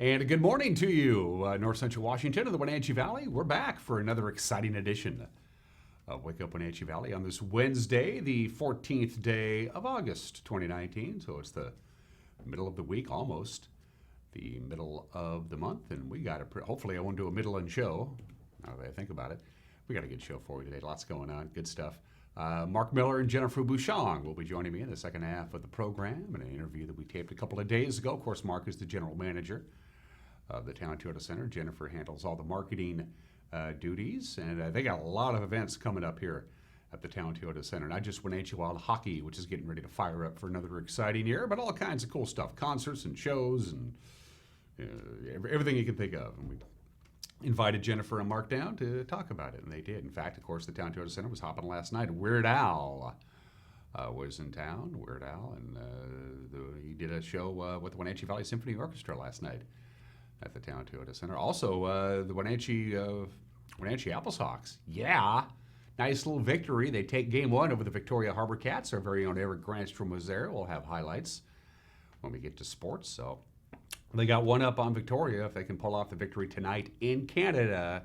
And good morning to you, North Central Washington and the Wenatchee Valley. We're back for another exciting edition of Wake Up Wenatchee Valley on this Wednesday, the 14th day of August 2019. So it's the middle of the week, almost the middle of the month. And we got hopefully I won't do a middle-end show, now that I think about it. We got a good show for you today. Lots going on, good stuff. Mark Miller and Jennifer Bushong will be joining me in the second half of the program in an interview that we taped a couple of days ago. Of course, Mark is the general manager of the Town Toyota Center. Jennifer handles all the marketing duties, and they got a lot of events coming up here at the Town Toyota Center. Not just Wenatchee Wild Hockey, which is getting ready to fire up for another exciting year, but all kinds of cool stuff, concerts and shows and everything you can think of. And we invited Jennifer and Mark down to talk about it, and they did. In fact, of course, the Town Toyota Center was hopping last night. Weird Al was in town, Weird Al, and he did a show with the Wenatchee Valley Symphony Orchestra last night at the Town Toyota Center. Also, the Wenatchee Apple Sox. Yeah, nice little victory. They take game one over the Victoria Harbor Cats. Our very own Eric Granstrom was there. We'll have highlights when we get to sports. So they got one up on Victoria. If they can pull off the victory tonight in Canada,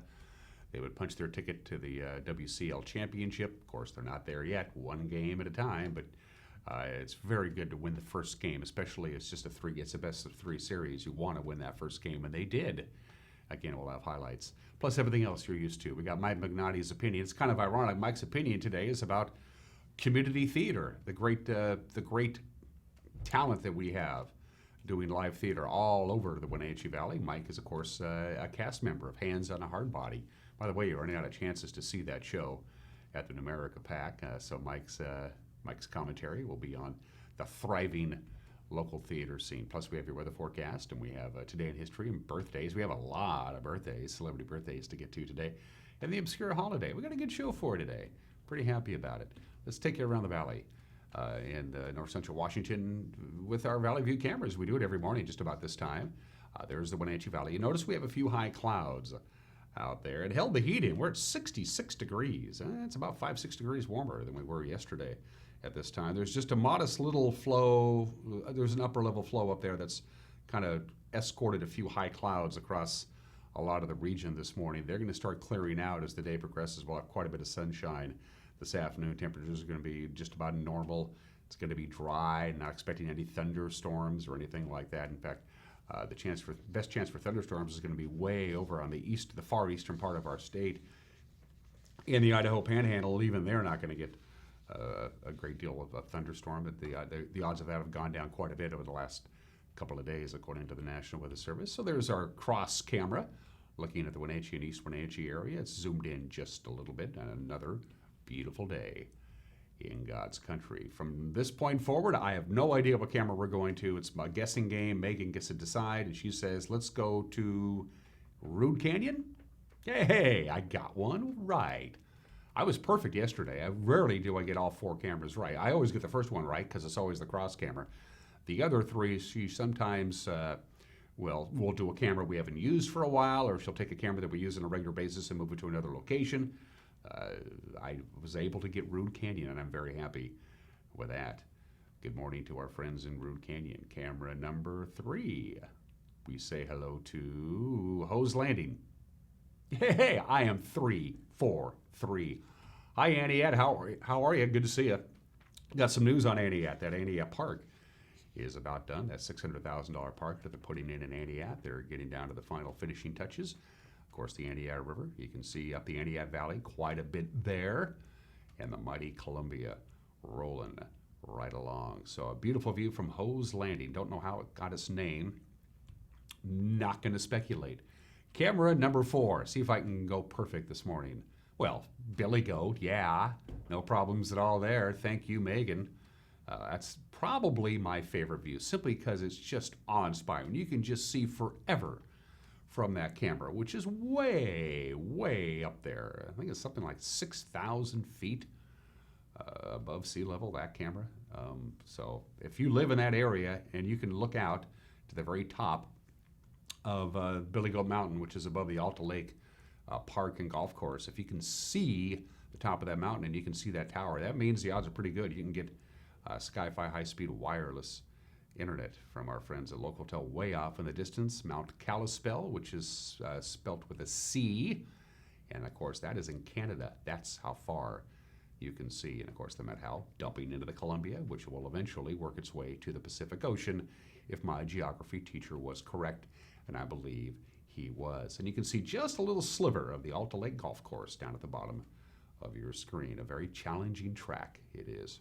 they would punch their ticket to the WCL Championship. Of course, they're not there yet, one game at a time, but it's very good to win the first game, especially it's just it's a best of three series. You want to win that first game, and they did. Again, we'll have highlights, plus everything else you're used to. We got Mike McNally's opinion. It's kind of ironic. Mike's opinion today is about community theater, the great talent that we have doing live theater all over the Wenatchee Valley. Mike is, of course, a cast member of Hands on a Hard Body. By the way, you're running out of chances to see that show at the Numerica Pack, so Mike's commentary will be on the thriving local theater scene. Plus, we have your weather forecast, and we have Today in History and birthdays. We have a lot of birthdays, celebrity birthdays to get to today. And the obscure holiday. We got a good show for today. Pretty happy about it. Let's take you around the valley in North Central Washington with our Valley View cameras. We do it every morning just about this time. There's the Wenatchee Valley. You notice we have a few high clouds out there. It held the heat in. We're at 66 degrees. It's about 5-6 degrees warmer than we were yesterday at this time. There's just a modest little flow. There's an upper level flow up there that's kind of escorted a few high clouds across a lot of the region this morning. They're going to start clearing out as the day progresses. We'll have quite a bit of sunshine this afternoon. Temperatures are going to be just about normal. It's going to be dry, not expecting any thunderstorms or anything like that. In fact, the best chance for thunderstorms is going to be way over on the far eastern part of our state. In the Idaho Panhandle, even they're not going to get a great deal of a thunderstorm. But the odds of that have gone down quite a bit over the last couple of days, according to the National Weather Service. So there's our cross camera looking at the Wenatchee and East Wenatchee area. It's zoomed in just a little bit, and another beautiful day in God's country. From this point forward, I have no idea what camera we're going to. It's my guessing game. Megan gets to decide, and she says, let's go to Rude Canyon. Hey, I got one right. I was perfect yesterday. Rarely do I get all four cameras right. I always get the first one right because it's always the cross camera. The other three, she sometimes we'll do a camera we haven't used for a while, or she'll take a camera that we use on a regular basis and move it to another location. I was able to get Rude Canyon, and I'm very happy with that. Good morning to our friends in Rude Canyon. Camera number 3. We say hello to Hose Landing. Hey, I am 343. Hi, Aniat. How are you? Good to see you. Got some news on Aniat. That Aniat Park is about done. That $600,000 park that they're putting in Aniat. They're getting down to the final finishing touches. Of course, the Aniat River. You can see up the Aniat Valley quite a bit there. And the mighty Columbia rolling right along. So a beautiful view from Hose Landing. Don't know how it got its name. Not going to speculate. Camera number 4. See if I can go perfect this morning. Well, Billy Goat, yeah. No problems at all there. Thank you, Megan. That's probably my favorite view, simply because it's just awe-inspiring. You can just see forever from that camera, which is way, way up there. I think it's something like 6,000 feet above sea level, that camera. So if you live in that area and you can look out to the very top of Billy Goat Mountain, which is above the Alta Lake Park and Golf Course, if you can see the top of that mountain and you can see that tower, that means the odds are pretty good. You can get Sky-Fi high-speed wireless internet from our friends at Local Tel way off in the distance, Mount Kalispell, which is spelt with a C. And of course, that is in Canada. That's how far you can see. And of course, the Met Hal dumping into the Columbia, which will eventually work its way to the Pacific Ocean if my geography teacher was correct, and I believe he was. And you can see just a little sliver of the Alta Lake Golf Course down at the bottom of your screen. A very challenging track it is.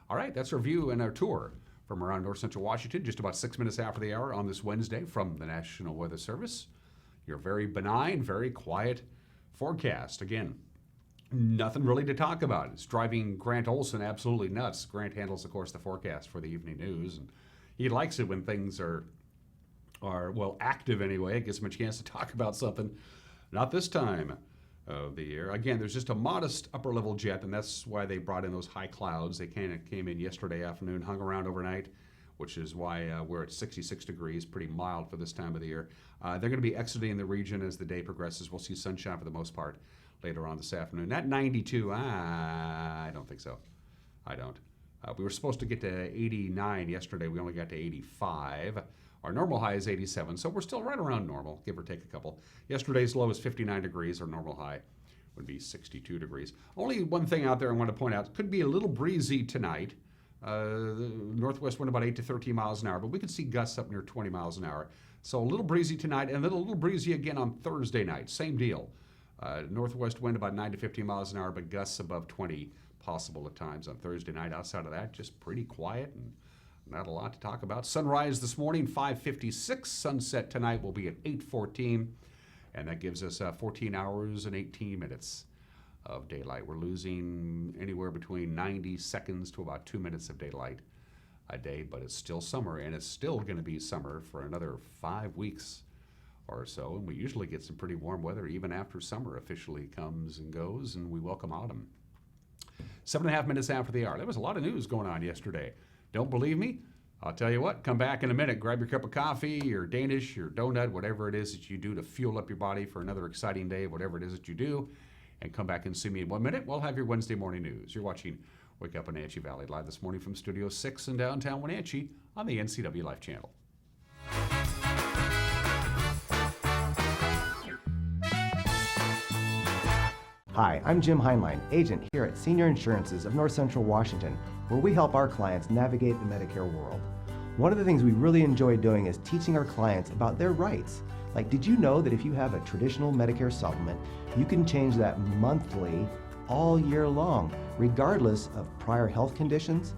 All right, that's our view and our tour from around north central Washington, just about 6 minutes after the hour on this Wednesday from the National Weather Service. Your very benign, very quiet forecast. Again, nothing really to talk about. It's driving Grant Olson absolutely nuts. Grant handles, of course, the forecast for the evening news, and he likes it when things are well, active anyway. It gives him a chance to talk about something. Not this time of the year. Again, there's just a modest upper level jet, and that's why they brought in those high clouds. They kind of came in yesterday afternoon, hung around overnight, which is why we're at 66 degrees, pretty mild for this time of the year. They're going to be exiting the region as the day progresses. We'll see sunshine for the most part later on this afternoon. At 92, I don't think so. I don't. We were supposed to get to 89 yesterday. We only got to 85. Our normal high is 87, so we're still right around normal, give or take a couple. Yesterday's low is 59 degrees. Our normal high would be 62 degrees. Only one thing out there I want to point out. Could be a little breezy tonight. The northwest wind about 8 to 13 miles an hour, but we could see gusts up near 20 miles an hour. So a little breezy tonight, and then a little breezy again on Thursday night. Same deal. Northwest wind about 9 to 15 miles an hour, but gusts above 20 possible at times on Thursday night. Outside of that, just pretty quiet and not a lot to talk about. Sunrise this morning, 5:56. Sunset tonight will be at 8:14, and that gives us 14 hours and 18 minutes of daylight. We're losing anywhere between 90 seconds to about 2 minutes of daylight a day, but it's still summer, and it's still going to be summer for another 5 weeks or so, and we usually get some pretty warm weather even after summer officially comes and goes, and we welcome autumn. 7.5 minutes after the hour. There was a lot of news going on yesterday. Don't believe me? I'll tell you what, come back in a minute, grab your cup of coffee, your Danish, your donut, whatever it is that you do to fuel up your body for another exciting day, whatever it is that you do, and come back and see me in 1 minute. We'll have your Wednesday morning news. You're watching Wake Up Wenatchee Valley live this morning from Studio 6 in downtown Wenatchee on the NCW Life Channel. Hi, I'm Jim Heinlein, agent here at Senior Insurances of North Central Washington, where we help our clients navigate the Medicare world. One of the things we really enjoy doing is teaching our clients about their rights. Like, did you know that if you have a traditional Medicare supplement, you can change that monthly all year long, regardless of prior health conditions?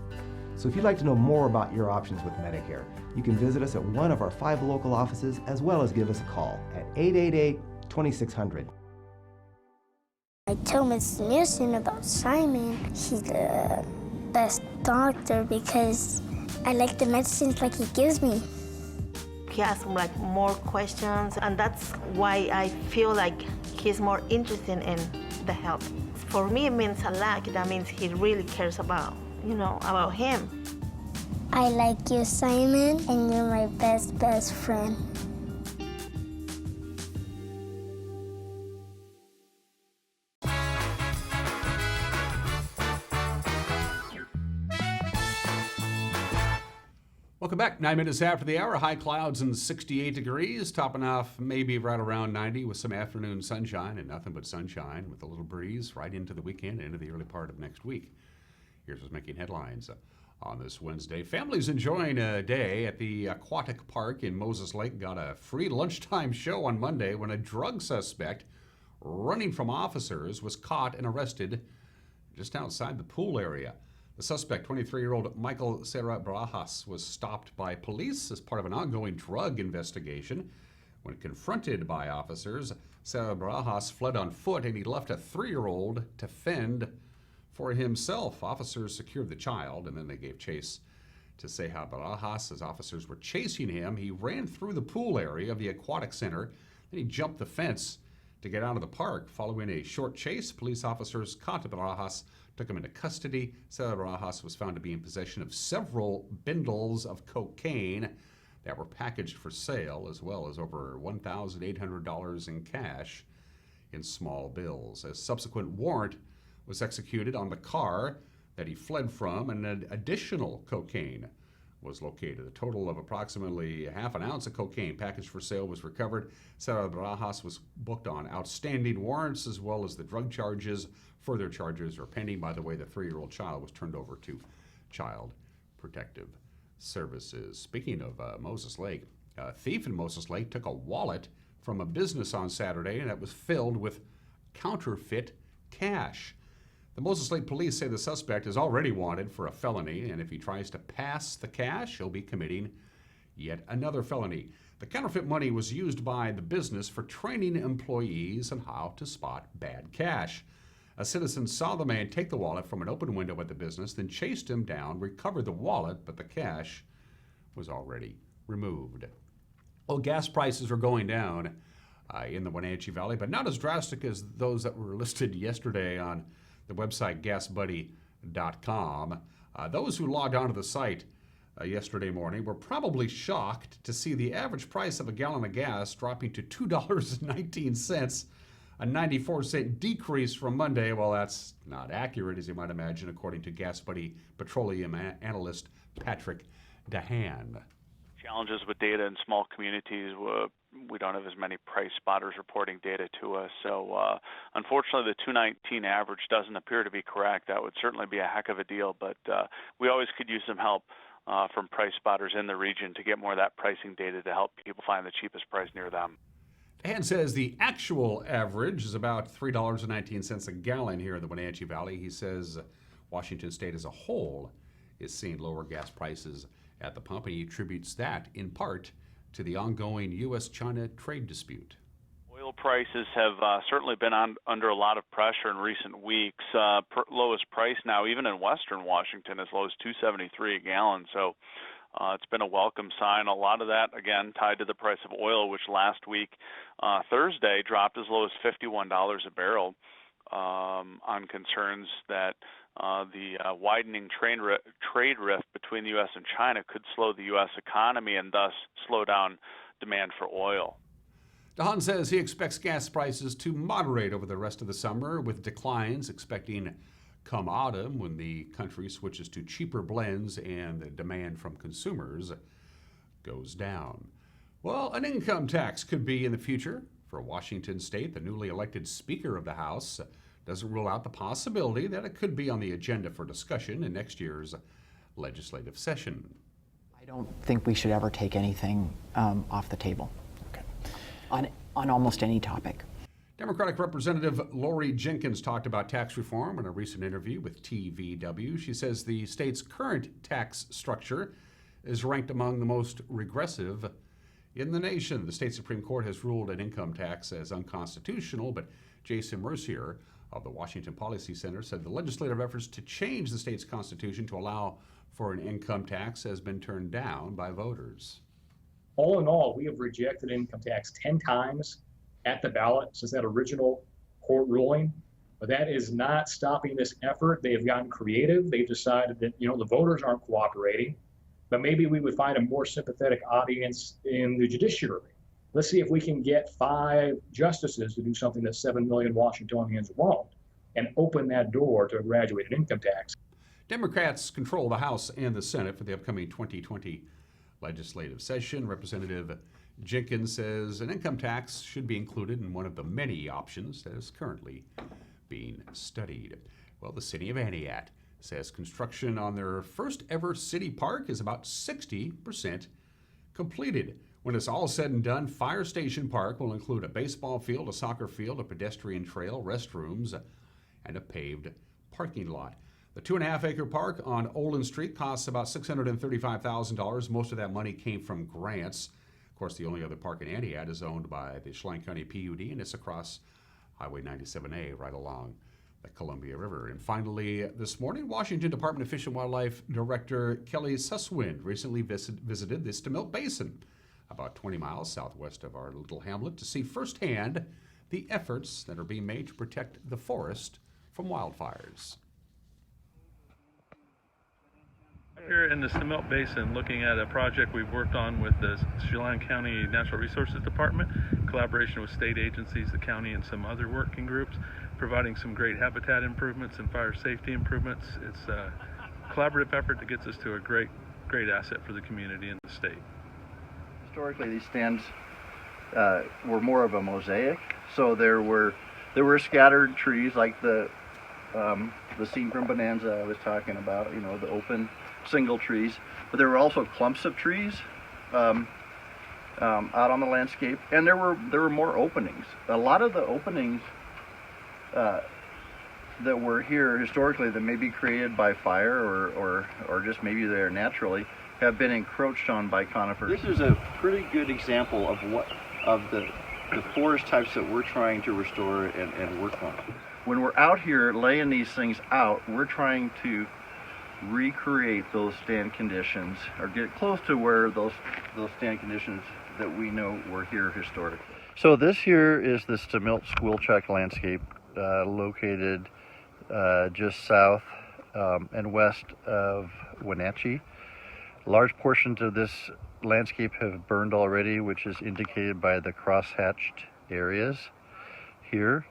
So if you'd like to know more about your options with Medicare, you can visit us at one of our 5 local offices, as well as give us a call at 888-2600. I told Mr. Nielsen about Simon. He's the best doctor because I like the medicines like he gives me. He asks like more questions, and that's why I feel like he's more interested in the health. For me, it means a lot. That means he really cares about, about him. I like you, Simon, and you're my best friend. Welcome back. 9 minutes after the hour, high clouds and 68 degrees, topping off maybe right around 90 with some afternoon sunshine and nothing but sunshine with a little breeze right into the weekend and into the early part of next week. Here's what's making headlines on this Wednesday. Families enjoying a day at the aquatic park in Moses Lake got a free lunchtime show on Monday when a drug suspect running from officers was caught and arrested just outside the pool area. The suspect, 23-year-old Michael Serra Barajas, was stopped by police as part of an ongoing drug investigation. When confronted by officers, Serra Barajas fled on foot and he left a 3-year-old to fend for himself. Officers secured the child and then they gave chase to Serra Barajas. As officers were chasing him, he ran through the pool area of the aquatic center. Then he jumped the fence to get out of the park. Following a short chase, police officers caught Barajas, took him into custody. Serra Barajas was found to be in possession of several bundles of cocaine that were packaged for sale, as well as over $1,800 in cash in small bills. A subsequent warrant was executed on the car that he fled from, and an additional cocaine was located. A total of approximately half an ounce of cocaine packaged for sale was recovered. Sarah Barajas was booked on outstanding warrants as well as the drug charges. Further charges are pending. By the way, the 3-year-old child was turned over to Child Protective Services. Speaking of Moses Lake, a thief in Moses Lake took a wallet from a business on Saturday and it was filled with counterfeit cash. The Moses Lake police say the suspect is already wanted for a felony, and if he tries to pass the cash, he'll be committing yet another felony. The counterfeit money was used by the business for training employees on how to spot bad cash. A citizen saw the man take the wallet from an open window at the business, then chased him down, recovered the wallet, but the cash was already removed. Well, gas prices are going down in the Wenatchee Valley, but not as drastic as those that were listed yesterday on the website gasbuddy.com. Those who logged onto the site yesterday morning were probably shocked to see the average price of a gallon of gas dropping to $2.19, a 94-cent decrease from Monday. Well, that's not accurate, as you might imagine, according to Gas Buddy petroleum analyst Patrick DeHaan. Challenges with data in small communities. We don't have as many price spotters reporting data to us. So unfortunately, the 219 average doesn't appear to be correct. That would certainly be a heck of a deal, but we always could use some help from price spotters in the region to get more of that pricing data to help people find the cheapest price near them. DeHaan says the actual average is about $3.19 a gallon here in the Wenatchee Valley. He says Washington State as a whole is seeing lower gas prices at the pump, and he attributes that in part to the ongoing U.S.-China trade dispute. Oil prices have certainly been under a lot of pressure in recent weeks. Lowest price now, even in western Washington, as low as $2.73 a gallon. So it's been a welcome sign. A lot of that, again, tied to the price of oil, which last week, Thursday, dropped as low as $51 a barrel on concerns that the widening trade rift between the U.S. and China could slow the U.S. economy and thus slow down demand for oil. DeHaan says he expects gas prices to moderate over the rest of the summer, with declines expecting come autumn when the country switches to cheaper blends and the demand from consumers goes down. Well, an income tax could be in the future for Washington State. The newly elected Speaker of the House doesn't rule out the possibility that it could be on the agenda for discussion in next year's legislative session. I don't think we should ever take anything off the table. Okay. On almost any topic. Democratic Representative Lori Jenkins talked about tax reform in a recent interview with TVW. She says the state's current tax structure is ranked among the most regressive in the nation. The state Supreme Court has ruled an income tax as unconstitutional, but Jason Mercier of the Washington Policy Center said the legislative efforts to change the state's constitution to allow for an income tax has been turned down by voters. All in all, we have rejected income tax 10 times at the ballot since that original court ruling, but that is not stopping this effort. They have gotten creative. They've decided that, the voters aren't cooperating, but maybe we would find a more sympathetic audience in the judiciary. Let's see if we can get 5 justices to do something that 7 million Washingtonians won't, and open that door to a graduated income tax. Democrats control the House and the Senate for the upcoming 2020 legislative session. Representative Jenkins says an income tax should be included in one of the many options that is currently being studied. Well, the city of Antioch says construction on their first ever city park is about 60% completed. When it's all said and done, Fire Station Park will include a baseball field, a soccer field, a pedestrian trail, restrooms, and a paved parking lot. The 2.5-acre park on Olin Street costs about $635,000. Most of that money came from grants. Of course, the only other park in Antioch is owned by the Chelan County PUD, and it's across Highway 97A right along the Columbia River. And finally, this morning, Washington Department of Fish and Wildlife Director Kelly Susswind recently visited the Stemilt Basin, about 20 miles southwest of our little hamlet, to see firsthand the efforts that are being made to protect the forest from wildfires. Here in the Stemilt Basin, looking at a project we've worked on with the Chelan County Natural Resources Department, in collaboration with state agencies, the county, and some other working groups, providing some great habitat improvements and fire safety improvements. It's a collaborative effort that gets us to a great great asset for the community and the state. Historically, these stands were more of a mosaic, so there were scattered trees like the scene from Bonanza I was talking about, the open single trees, but there were also clumps of trees out on the landscape, and there were more openings. A lot of the openings that were here historically that may be created by fire or just maybe there naturally have been encroached on by conifers. This is a pretty good example of the forest types that we're trying to restore and work on. When we're out here laying these things out, we're trying to recreate those stand conditions or get close to where those stand conditions that we know were here historically. So this here is the Stamilt Squilchuck landscape located just south and west of Wenatchee. Large portions of this landscape have burned already, which is indicated by the cross-hatched areas here.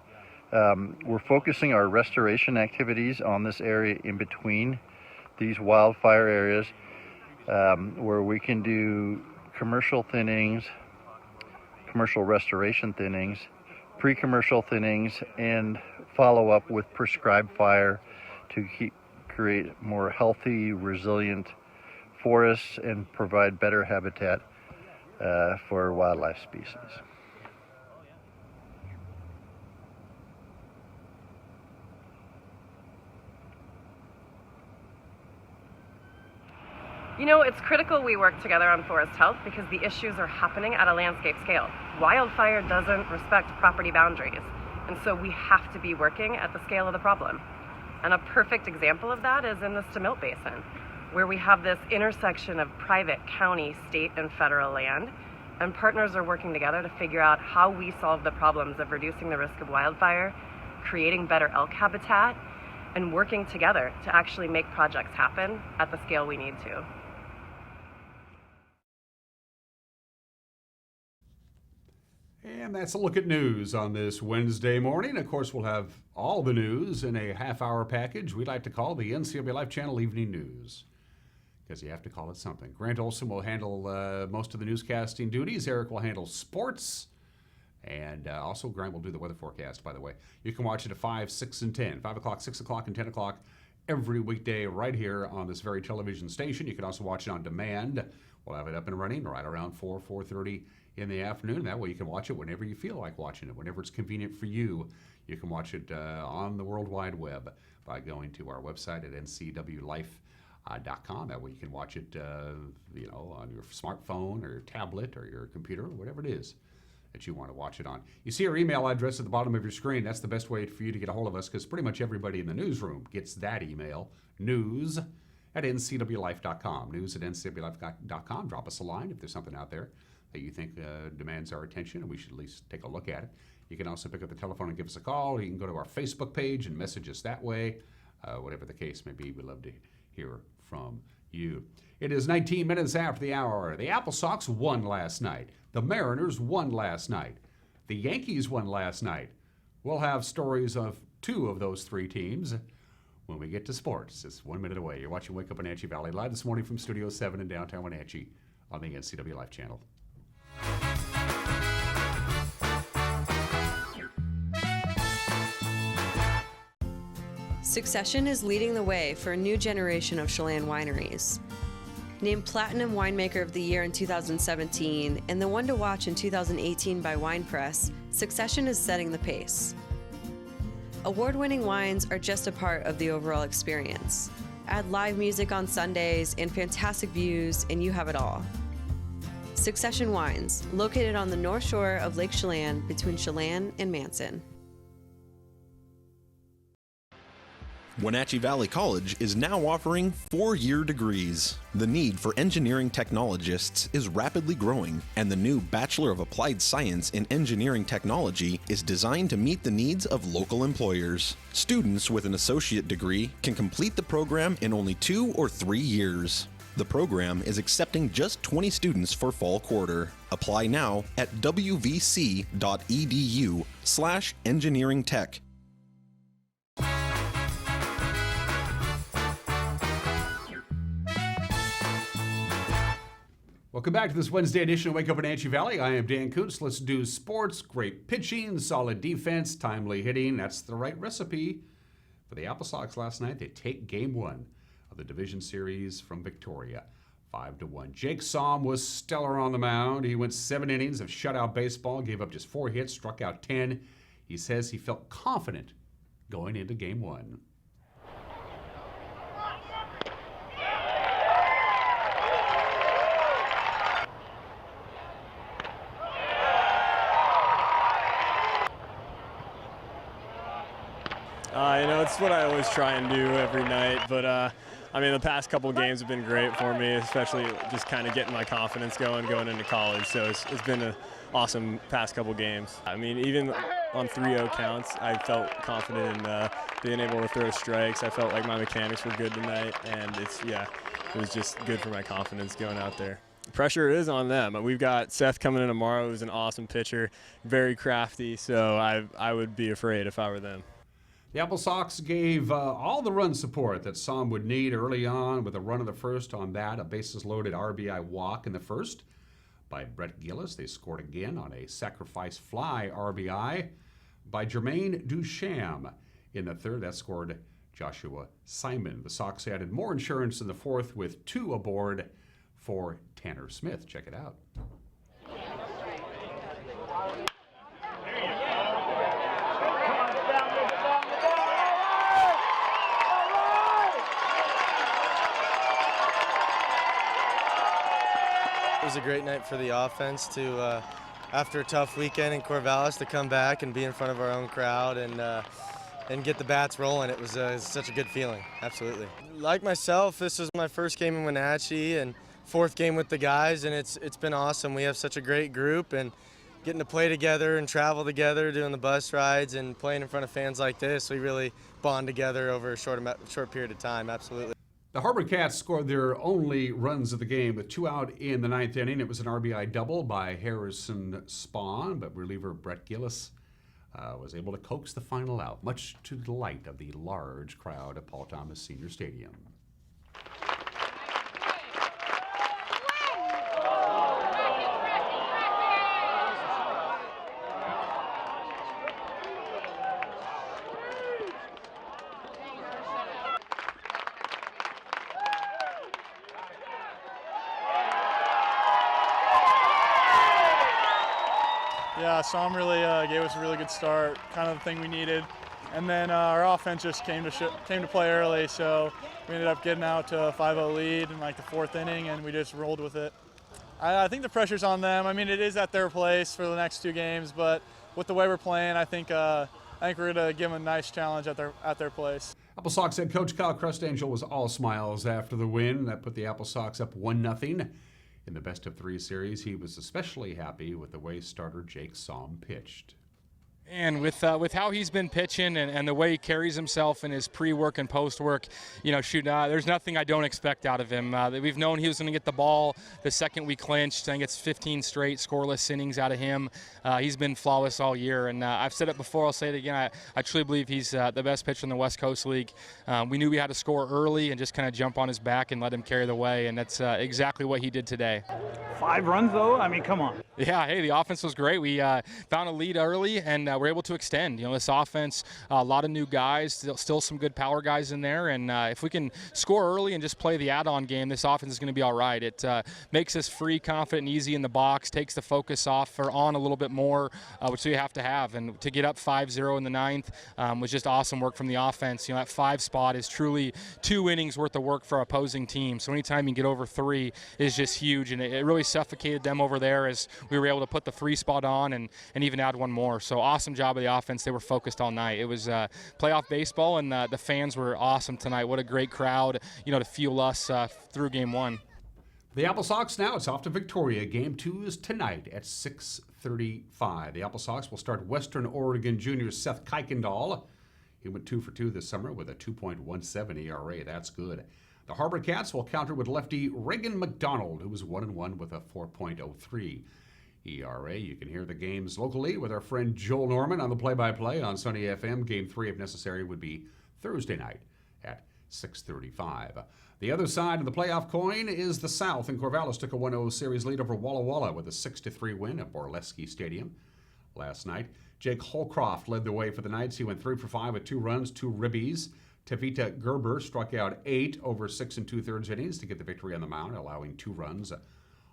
We're focusing our restoration activities on this area in between these wildfire areas where we can do commercial thinnings, commercial restoration thinnings, pre-commercial thinnings, and follow up with prescribed fire to create more healthy, resilient forests and provide better habitat for wildlife species. You know, it's critical we work together on forest health because the issues are happening at a landscape scale. Wildfire doesn't respect property boundaries, and so we have to be working at the scale of the problem. And a perfect example of that is in the Stamilt Basin, where we have this intersection of private, county, state, and federal land, and partners are working together to figure out how we solve the problems of reducing the risk of wildfire, creating better elk habitat, and working together to actually make projects happen at the scale we need to. And that's a look at news on this Wednesday morning. Of course, we'll have all the news in a half-hour package we like to call the NCW Life Channel Evening News, because you have to call it something. Grant Olson will handle most of the newscasting duties. Eric will handle sports. And also, Grant will do the weather forecast, by the way. You can watch it at 5, 6, and 10. 5 o'clock, 6 o'clock, and 10 o'clock every weekday right here on this very television station. You can also watch it on demand. We'll have it up and running right around 4:30 in the afternoon. That way you can watch it whenever you feel like watching it, whenever it's convenient for you. You can watch it on the World Wide Web by going to our website at ncwlife.com. That way you can watch it on your smartphone or your tablet or your computer or whatever it is that you want to watch it on. You see our email address at the bottom of your screen. That's the best way for you to get a hold of us, because pretty much everybody in the newsroom gets that email, news@ncwlife.com. News@ncwlife.com. Drop us a line if there's something out there that you think demands our attention and we should at least take a look at it. You can also pick up the telephone and give us a call, or you can go to our Facebook page and message us that way. Whatever the case may be, we'd love to hear from you. It is 19 minutes after the hour. The Apple Sox won last night. The Mariners won last night. The Yankees won last night. We'll have stories of 2 of those 3 teams when we get to sports. It's 1 minute away. You're watching Wake Up Wenatchee Valley live this morning from Studio 7 in downtown Wenatchee on the NCW Life Channel. Succession is leading the way for a new generation of Chelan wineries. Named Platinum Winemaker of the Year in 2017 and the one to watch in 2018 by Wine Press, Succession is setting the pace. Award-winning wines are just a part of the overall experience. Add live music on Sundays and fantastic views, and you have it all. Succession Wines, located on the north shore of Lake Chelan between Chelan and Manson. Wenatchee Valley College is now offering 4-year degrees. The need for engineering technologists is rapidly growing, and the new Bachelor of Applied Science in Engineering Technology is designed to meet the needs of local employers. Students with an associate degree can complete the program in only 2 or 3 years. The program is accepting just 20 students for fall quarter. Apply now at wvc.edu/engineeringtech. Welcome back to this Wednesday edition of Wake Up Wenatchee Valley. I am Dan Kuntz. Let's do sports. Great pitching, solid defense, timely hitting. That's the right recipe for the Apple Sox last night. They take Game 1 of the Division Series from Victoria, 5-1. Jake Somm was stellar on the mound. He went 7 innings of shutout baseball, gave up just 4 hits, struck out 10. He says he felt confident going into Game 1. It's what I always try and do every night, but the past couple games have been great for me, especially just kind of getting my confidence going into college. So it's been an awesome past couple games. Even on 3-0 counts, I felt confident in being able to throw strikes. I felt like my mechanics were good tonight, and it was just good for my confidence going out there. Pressure is on them. We've got Seth coming in tomorrow, who's an awesome pitcher, very crafty, so I would be afraid if I were them. The Apple Sox gave all the run support that Somm would need early on with a run of the first on that, a bases-loaded RBI walk in the first by Brett Gillis. They scored again on a sacrifice fly RBI by Jermaine Duchamp in the third. That scored Joshua Simon. The Sox added more insurance in the fourth with 2 aboard for Tanner Smith. Check it out. It was a great night for the offense to, after a tough weekend in Corvallis, to come back and be in front of our own crowd and get the bats rolling. It was such a good feeling, absolutely. Like myself, this was my first game in Wenatchee and 4th game with the guys, and it's been awesome. We have such a great group, and getting to play together and travel together, doing the bus rides and playing in front of fans like this, we really bond together over a short period of time, absolutely. The Harbor Cats scored their only runs of the game with 2 out in the 9th inning. It was an RBI double by Harrison Spahn, but reliever Brett Gillis was able to coax the final out, much to the delight of the large crowd at Paul Thomas Senior Stadium. Yeah, Somm really gave us a really good start, kind of the thing we needed. And then our offense just came to play early, so we ended up getting out to a 5-0 lead in like the 4th inning, and we just rolled with it. I think the pressure's on them. It is at their place for the next 2 games, but with the way we're playing, I think we're going to give them a nice challenge at their place. Apple Sox head coach Kyle Crustangel was all smiles after the win. That put the Apple Sox up 1-0. In the best-of-3 series, he was especially happy with the way starter Jake Somm pitched. And with how he's been pitching and the way he carries himself in his pre-work and post-work, there's nothing I don't expect out of him. We've known he was going to get the ball the second we clinched. I think it's 15 straight scoreless innings out of him. He's been flawless all year, and I've said it before, I'll say it again. I truly believe he's the best pitcher in the West Coast League. We knew we had to score early and just kind of jump on his back and let him carry the way, and that's exactly what he did today. 5 runs, though? Come on. Yeah, hey, the offense was great. We found a lead early, and we're able to extend. This offense, a lot of new guys, still some good power guys in there, and if we can score early and just play the add-on game, this offense is going to be all right. It makes us free, confident, and easy in the box, takes the focus off or on a little bit more, which we have to have. And to get up 5-0 in the 9th was just awesome work from the offense. That 5 spot is truly 2 innings worth of work for our opposing team. So anytime you get over 3 is just huge, and it really suffocated them over there as we were able to put the 3 spot on and even add 1 more. So awesome job of the offense. They were focused all night. It was playoff baseball, and the fans were awesome tonight. What a great crowd, to fuel us through Game 1. The Apple Sox now, it's off to Victoria. Game 2 is tonight at 6:35. The Apple Sox will start Western Oregon junior Seth Kuykendall. He went 2 for 2 this summer with a 2.17 ERA. That's good. The Harbor Cats will counter with lefty Reagan McDonald, who was 1-1 with a 4.03 ERA. You can hear the games locally with our friend Joel Norman on the play-by-play on Sunny FM. Game 3, if necessary, would be Thursday night at 6:35. The other side of the playoff coin is the South, and Corvallis took a 1-0 series lead over Walla Walla with a 6-3 win at Borleski Stadium last night. Jake Holcroft led the way for the Knights. He went 3 for 5 with 2 runs, 2 ribbies. Tavita Gerber struck out 8 over 6 2/3 innings to get the victory on the mound, allowing 2 runs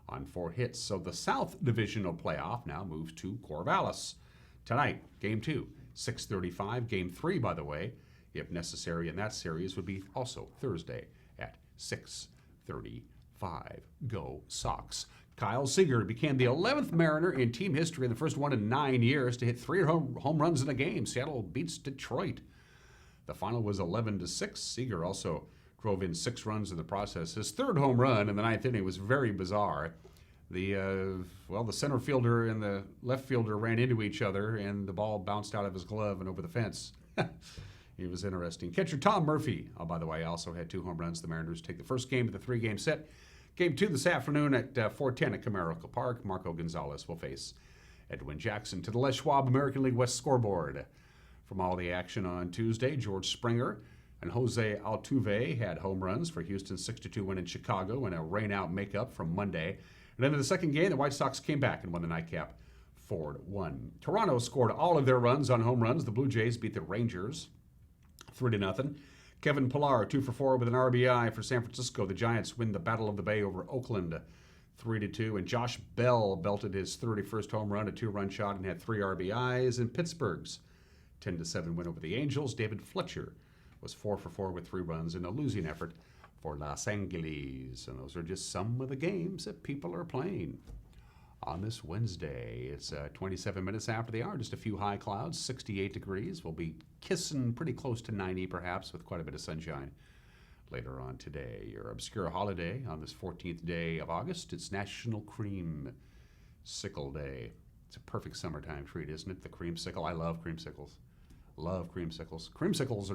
on 4 hits. So the South Divisional playoff now moves to Corvallis. Tonight, Game 2, 6:35. Game 3, by the way, if necessary in that series, would be also Thursday at 6:35. Go Sox. Kyle Seager became the 11th Mariner in team history and the first one in 9 years to hit 3 home runs in a game. Seattle beats Detroit. The final was 11-6. Seager also drove in 6 runs in the process. His 3rd home run in the 9th inning was very bizarre. The center fielder and the left fielder ran into each other, and the ball bounced out of his glove and over the fence. It was interesting. Catcher Tom Murphy, by the way, also had 2 home runs. The Mariners take the first game of the 3-game set. Game 2 this afternoon at 4:10 at Comerica Park. Marco Gonzalez will face Edwin Jackson. To the Les Schwab American League West scoreboard. From all the action on Tuesday, George Springer and Jose Altuve had home runs for Houston's 6-2 win in Chicago and a rain-out makeup from Monday. And then in the second game, the White Sox came back and won the nightcap 4-1. Toronto scored all of their runs on home runs. The Blue Jays beat the Rangers 3-0. Kevin Pillar, 2 for 4 with an RBI for San Francisco. The Giants win the Battle of the Bay over Oakland 3-2. And Josh Bell belted his 31st home run, a 2-run shot, and had 3 RBIs. In Pittsburgh's 10-7 win over the Angels, David Fletcher was 4 for 4 with 3 runs in a losing effort for Los Angeles. And those are just some of the games that people are playing on this Wednesday. It's 27 minutes after the hour, just a few high clouds, 68 degrees. We'll be kissing pretty close to 90 perhaps, with quite a bit of sunshine later on today. Your obscure holiday on this 14th day of August, it's National Creamsicle Day. It's a perfect summertime treat, isn't it? The creamsicle. I love creamsicles. Love creamsicles. Creamsicles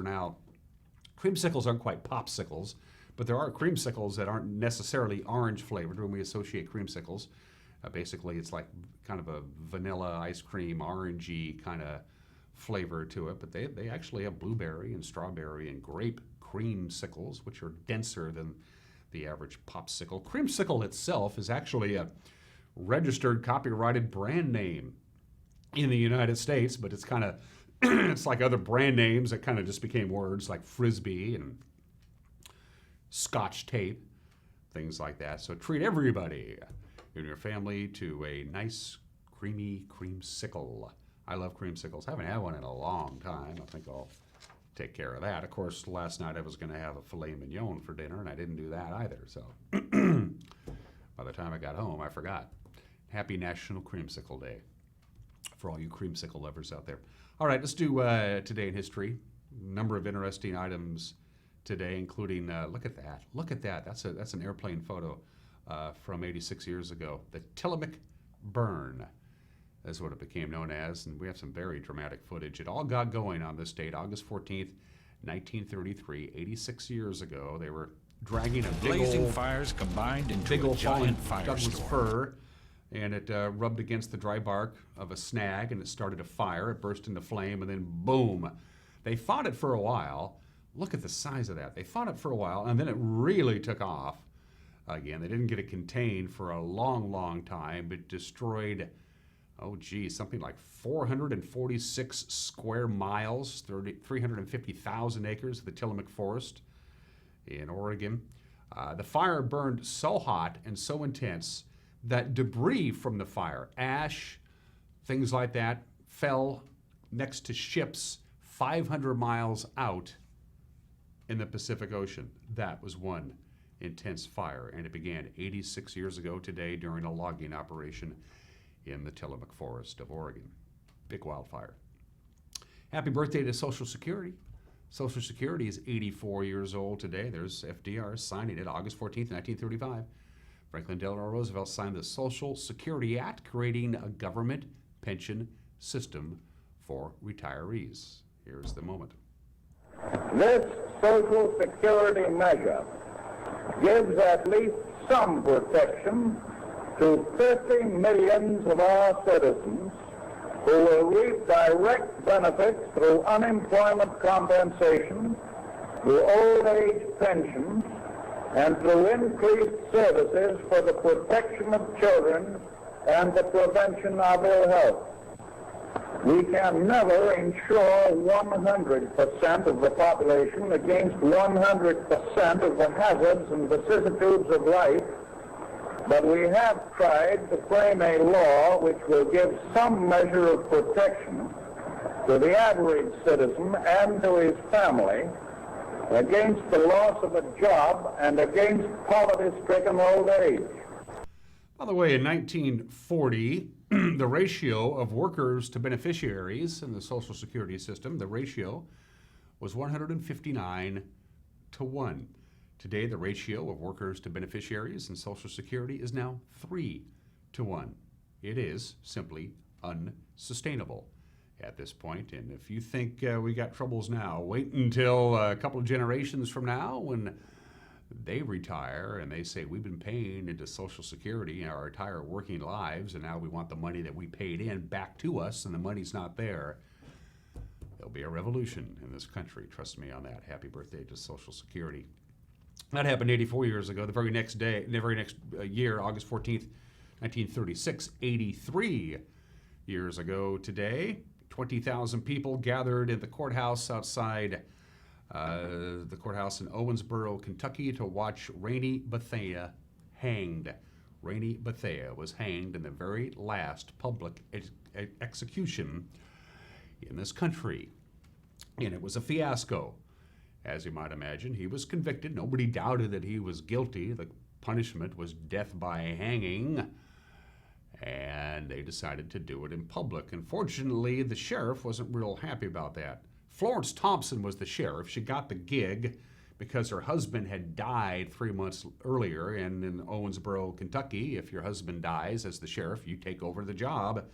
aren't quite popsicles, but there are creamsicles that aren't necessarily orange flavored when we associate creamsicles. Basically, it's like kind of a vanilla ice cream, orangey kind of flavor to it, but they actually have blueberry and strawberry and grape creamsicles, which are denser than the average popsicle. Creamsicle itself is actually a registered copyrighted brand name in the United States, but it's kind of it's like other brand names that kind of just became words like Frisbee and Scotch tape, things like that. So treat everybody in your family to a nice creamy creamsicle. I love creamsicles. I haven't had one in a long time. I think I'll take care of that. Of course, last night I was going to have a filet mignon for dinner, and I didn't do that either. So by the time I got home, I forgot. Happy National Creamsicle Day for all you creamsicle lovers out there. All right, let's do Today in History. Number of interesting items today, including, look at that. Look at that. That's an airplane photo from 86 years ago. The Tillamook Burn is what it became known as, and we have some very dramatic footage. It all got going on this date, August 14th, 1933, 86 years ago. They were dragging a blazing fires combined into a giant Douglas fir, and it rubbed against the dry bark of a snag, and it started a fire. It burst into flame, and then boom. They fought it for a while. Look at the size of that. They fought it for a while, and then it really took off. Again, they didn't get it contained for a long, long time, but destroyed, something like 446 square miles, 350,000 acres of the Tillamook Forest in Oregon. The fire burned so hot and so intense that debris from the fire, ash, things like that, fell next to ships 500 miles out in the Pacific Ocean. That was one intense fire, and it began 86 years ago today during a logging operation in the Tillamook Forest of Oregon. Big wildfire. Happy birthday to Social Security. Social Security is 84 years old today. There's FDR signing it, August 14th, 1935. Franklin Delano Roosevelt signed the Social Security Act, creating a government pension system for retirees. Here's the moment. This Social Security measure gives at least some protection to 50 millions of our citizens who will reap direct benefits through unemployment compensation through old age pensions and through increased services for the protection of children and the prevention of ill health. We can never insure 100% of the population against 100% of the hazards and vicissitudes of life, but we have tried to frame a law which will give some measure of protection to the average citizen and to his family against the loss of a job and against poverty-stricken old age. By the way, in 1940, the ratio of workers to beneficiaries in the Social Security system, the ratio was 159 to 1. Today, the ratio of workers to beneficiaries in Social Security is now 3 to 1. It is simply unsustainable at this point. And if you think we got troubles now, wait until a couple of generations from now when they retire and they say, we've been paying into Social Security our entire working lives, and now we want the money that we paid in back to us, and the money's not there. There'll be a revolution in this country. Trust me on that. Happy birthday to Social Security. That happened 84 years ago. The very next year, August 14th, 1936, 83 years ago today, 20,000 people gathered in the courthouse outside the courthouse in Owensboro, Kentucky, to watch Rainey Bethea hanged. Rainey Bethea was hanged in the very last public execution in this country. And it was a fiasco. As you might imagine, he was convicted. Nobody doubted that he was guilty. The punishment was death by hanging. And they decided to do it in public. Unfortunately, the sheriff wasn't real happy about that. Florence Thompson was the sheriff. She got the gig because her husband had died 3 months earlier. And in Owensboro, Kentucky, if your husband dies as the sheriff, you take over the job.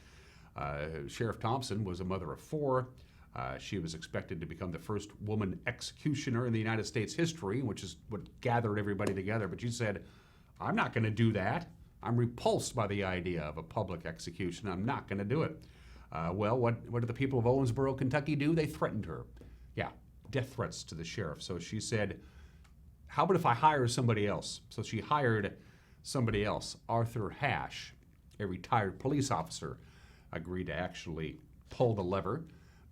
Sheriff Thompson was a mother of 4. She was expected to become the first woman executioner in the United States history, which is what gathered everybody together. But she said, I'm not going to do that. I'm repulsed by the idea of a public execution. I'm not going to do it. Well, what did the people of Owensboro, Kentucky do? They threatened her. Yeah, death threats to the sheriff. So she said, how about if I hire somebody else? So she hired somebody else. Arthur Hash, a retired police officer, agreed to actually pull the lever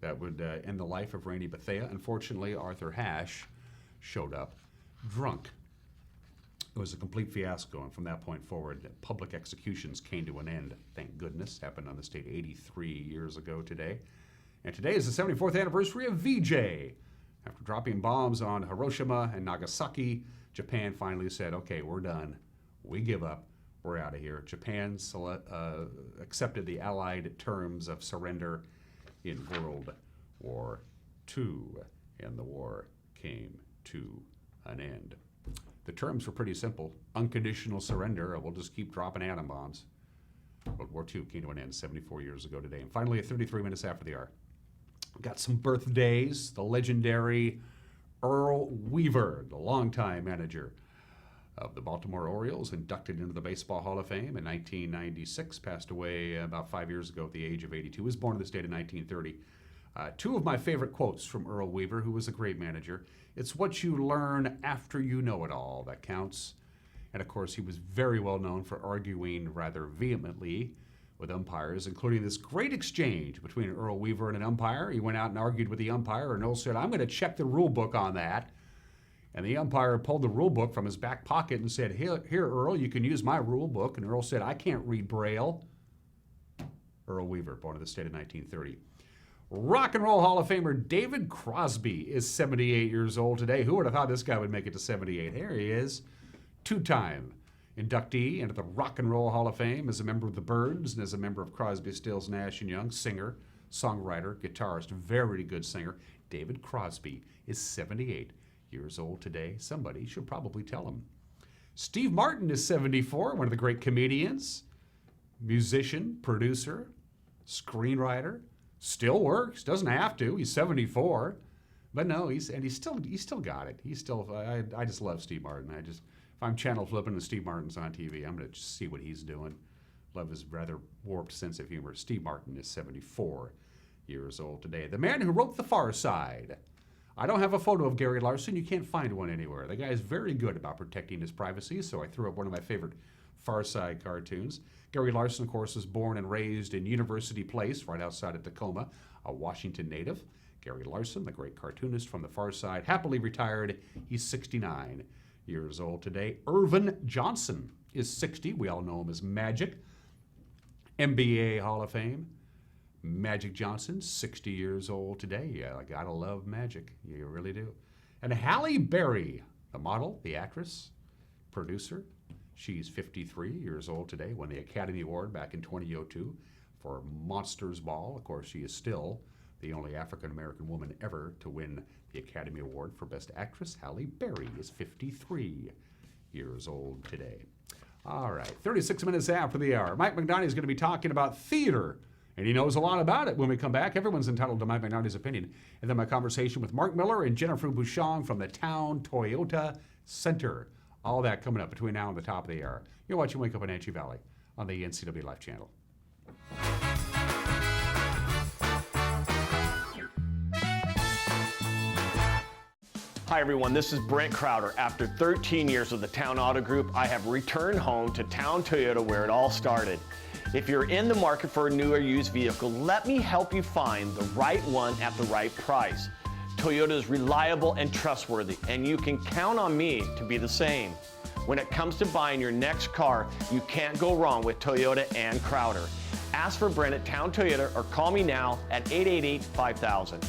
that would end the life of Rainey Bethea. Unfortunately, Arthur Hash showed up drunk. It was a complete fiasco, and from that point forward, public executions came to an end. Thank goodness. Happened on the state 83 years ago today. And today is the 74th anniversary of VJ. After dropping bombs on Hiroshima and Nagasaki, Japan finally said, okay, we're done. We give up. We're out of here. Japan accepted the Allied terms of surrender in World War II, and the war came to an end. The terms were pretty simple. Unconditional surrender, or we'll just keep dropping atom bombs. World War II came to an end 74 years ago today. And finally, at 33 minutes after the hour, we've got some birthdays. The legendary Earl Weaver, the longtime manager of the Baltimore Orioles, inducted into the Baseball Hall of Fame in 1996, passed away about 5 years ago at the age of 82. Was born in the state in 1930. Two of my favorite quotes from Earl Weaver, who was a great manager. It's what you learn after you know it all that counts. And of course, he was very well known for arguing rather vehemently with umpires, including this great exchange between Earl Weaver and an umpire. He went out and argued with the umpire, and Earl said, I'm going to check the rule book on that. And the umpire pulled the rule book from his back pocket and said, here, Earl, you can use my rule book. And Earl said, I can't read Braille. Earl Weaver, born in the state of 1930. Rock and Roll Hall of Famer David Crosby is 78 years old today. Who would have thought this guy would make it to 78? Here he is, two-time inductee into the Rock and Roll Hall of Fame as a member of the Byrds and as a member of Crosby, Stills, Nash & Young, singer, songwriter, guitarist, very good singer. David Crosby is 78 years old today. Somebody should probably tell him. Steve Martin is 74, one of the great comedians, musician, producer, screenwriter. Still works, doesn't have to. He's 74, but no, he's still got it. He's still. I just love Steve Martin. If I'm channel flipping and Steve Martin's on TV, I'm gonna just see what he's doing. Love his rather warped sense of humor. Steve Martin is 74 years old today. The man who wrote The Far Side. I don't have a photo of Gary Larson. You can't find one anywhere. The guy is very good about protecting his privacy, so I threw up one of my favorite Far Side cartoons. Gary Larson, of course, was born and raised in University Place, right outside of Tacoma, a Washington native. Gary Larson, the great cartoonist from the Far Side, happily retired. He's 69 years old today. Irvin Johnson is 60. We all know him as Magic. NBA Hall of Fame. Magic Johnson, 60 years old today. Yeah, I gotta love Magic. You really do. And Halle Berry, the model, the actress, producer. She's 53 years old today, won the Academy Award back in 2002 for Monsters Ball. Of course, she is still the only African-American woman ever to win the Academy Award for Best Actress. Halle Berry is 53 years old today. All right, 36 minutes after the hour. Mike McNaughty is going to be talking about theater, and he knows a lot about it. When we come back, everyone's entitled to Mike McNaughty's opinion. And then my conversation with Mark Miller and Jennifer Bushong from the Town Toyota Center. All that coming up between now and the top of the hour. You're watching Wake Up Wenatchee Valley on the NCW Life channel. Hi everyone, this is Brent Crowder. After 13 years with the Town Auto Group, I have returned home to Town Toyota where it all started. If you're in the market for a new or used vehicle, let me help you find the right one at the right price. Toyota is reliable and trustworthy, and you can count on me to be the same. When it comes to buying your next car, you can't go wrong with Toyota and Crowder. Ask for Brent at Town Toyota or call me now at 888-5000.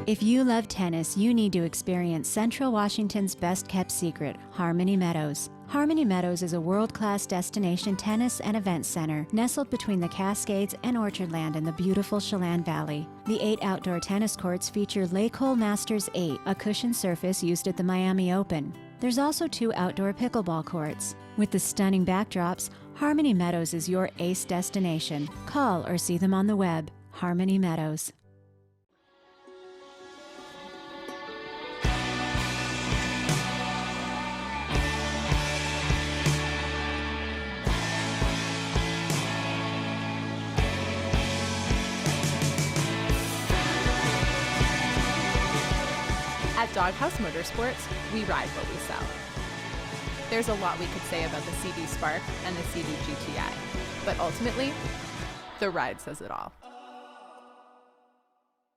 If you love tennis, you need to experience Central Washington's best-kept secret, Harmony Meadows. Harmony Meadows is a world-class destination tennis and event center nestled between the Cascades and Orchardland in the beautiful Chelan Valley. The 8 outdoor tennis courts feature Lake Hole Masters 8, a cushioned surface used at the Miami Open. There's also 2 outdoor pickleball courts. With the stunning backdrops, Harmony Meadows is your ace destination. Call or see them on the web. Harmony Meadows. At Doghouse Motorsports, we ride what we sell. There's a lot we could say about the CD Spark and the CD GTI, but ultimately, the ride says it all.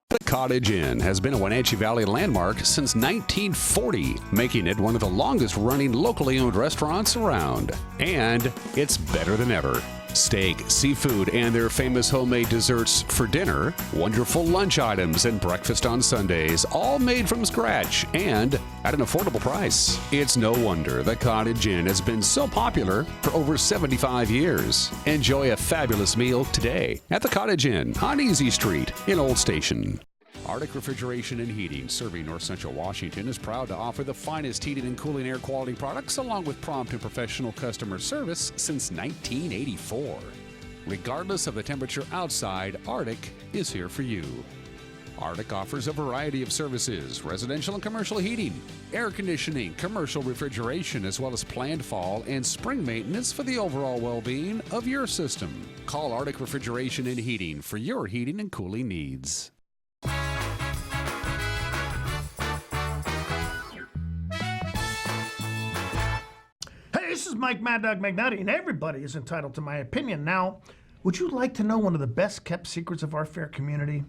The Cottage Inn has been a Wenatchee Valley landmark since 1940, making it one of the longest-running locally owned restaurants around. And it's better than ever. Steak, seafood, and their famous homemade desserts for dinner, wonderful lunch items, and breakfast on Sundays, all made from scratch and at an affordable price. It's no wonder the Cottage Inn has been so popular for over 75 years. Enjoy a fabulous meal today at the Cottage Inn on Easy Street in Old Station. Arctic Refrigeration and Heating, serving North Central Washington, is proud to offer the finest heating and cooling air quality products along with prompt and professional customer service since 1984. Regardless of the temperature outside, Arctic is here for you. Arctic offers a variety of services: residential and commercial heating, air conditioning, commercial refrigeration, as well as planned fall and spring maintenance for the overall well-being of your system. Call Arctic Refrigeration and Heating for your heating and cooling needs. This is Mike Mad Dog McNaughty, and everybody is entitled to my opinion. Now, would you like to know one of the best-kept secrets of our fair community?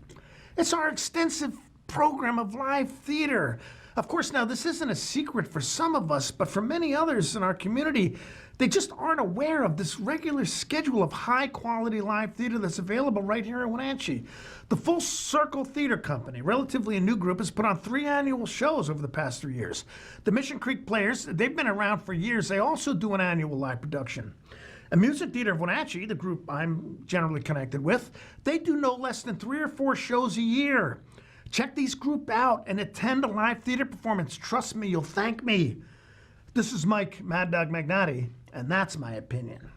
It's our extensive program of live theater. Of course, now, this isn't a secret for some of us, but for many others in our community, they just aren't aware of this regular schedule of high-quality live theater that's available right here in Wenatchee. The Full Circle Theater Company, relatively a new group, has put on 3 annual shows over the past 3 years. The Mission Creek Players, they've been around for years. They also do an annual live production. Amusement Theater of Wenatchee, the group I'm generally connected with, they do no less than 3 or 4 shows a year. Check these group out and attend a live theater performance. Trust me, you'll thank me. This is Mike Mad Dog McNaughty, and that's my opinion.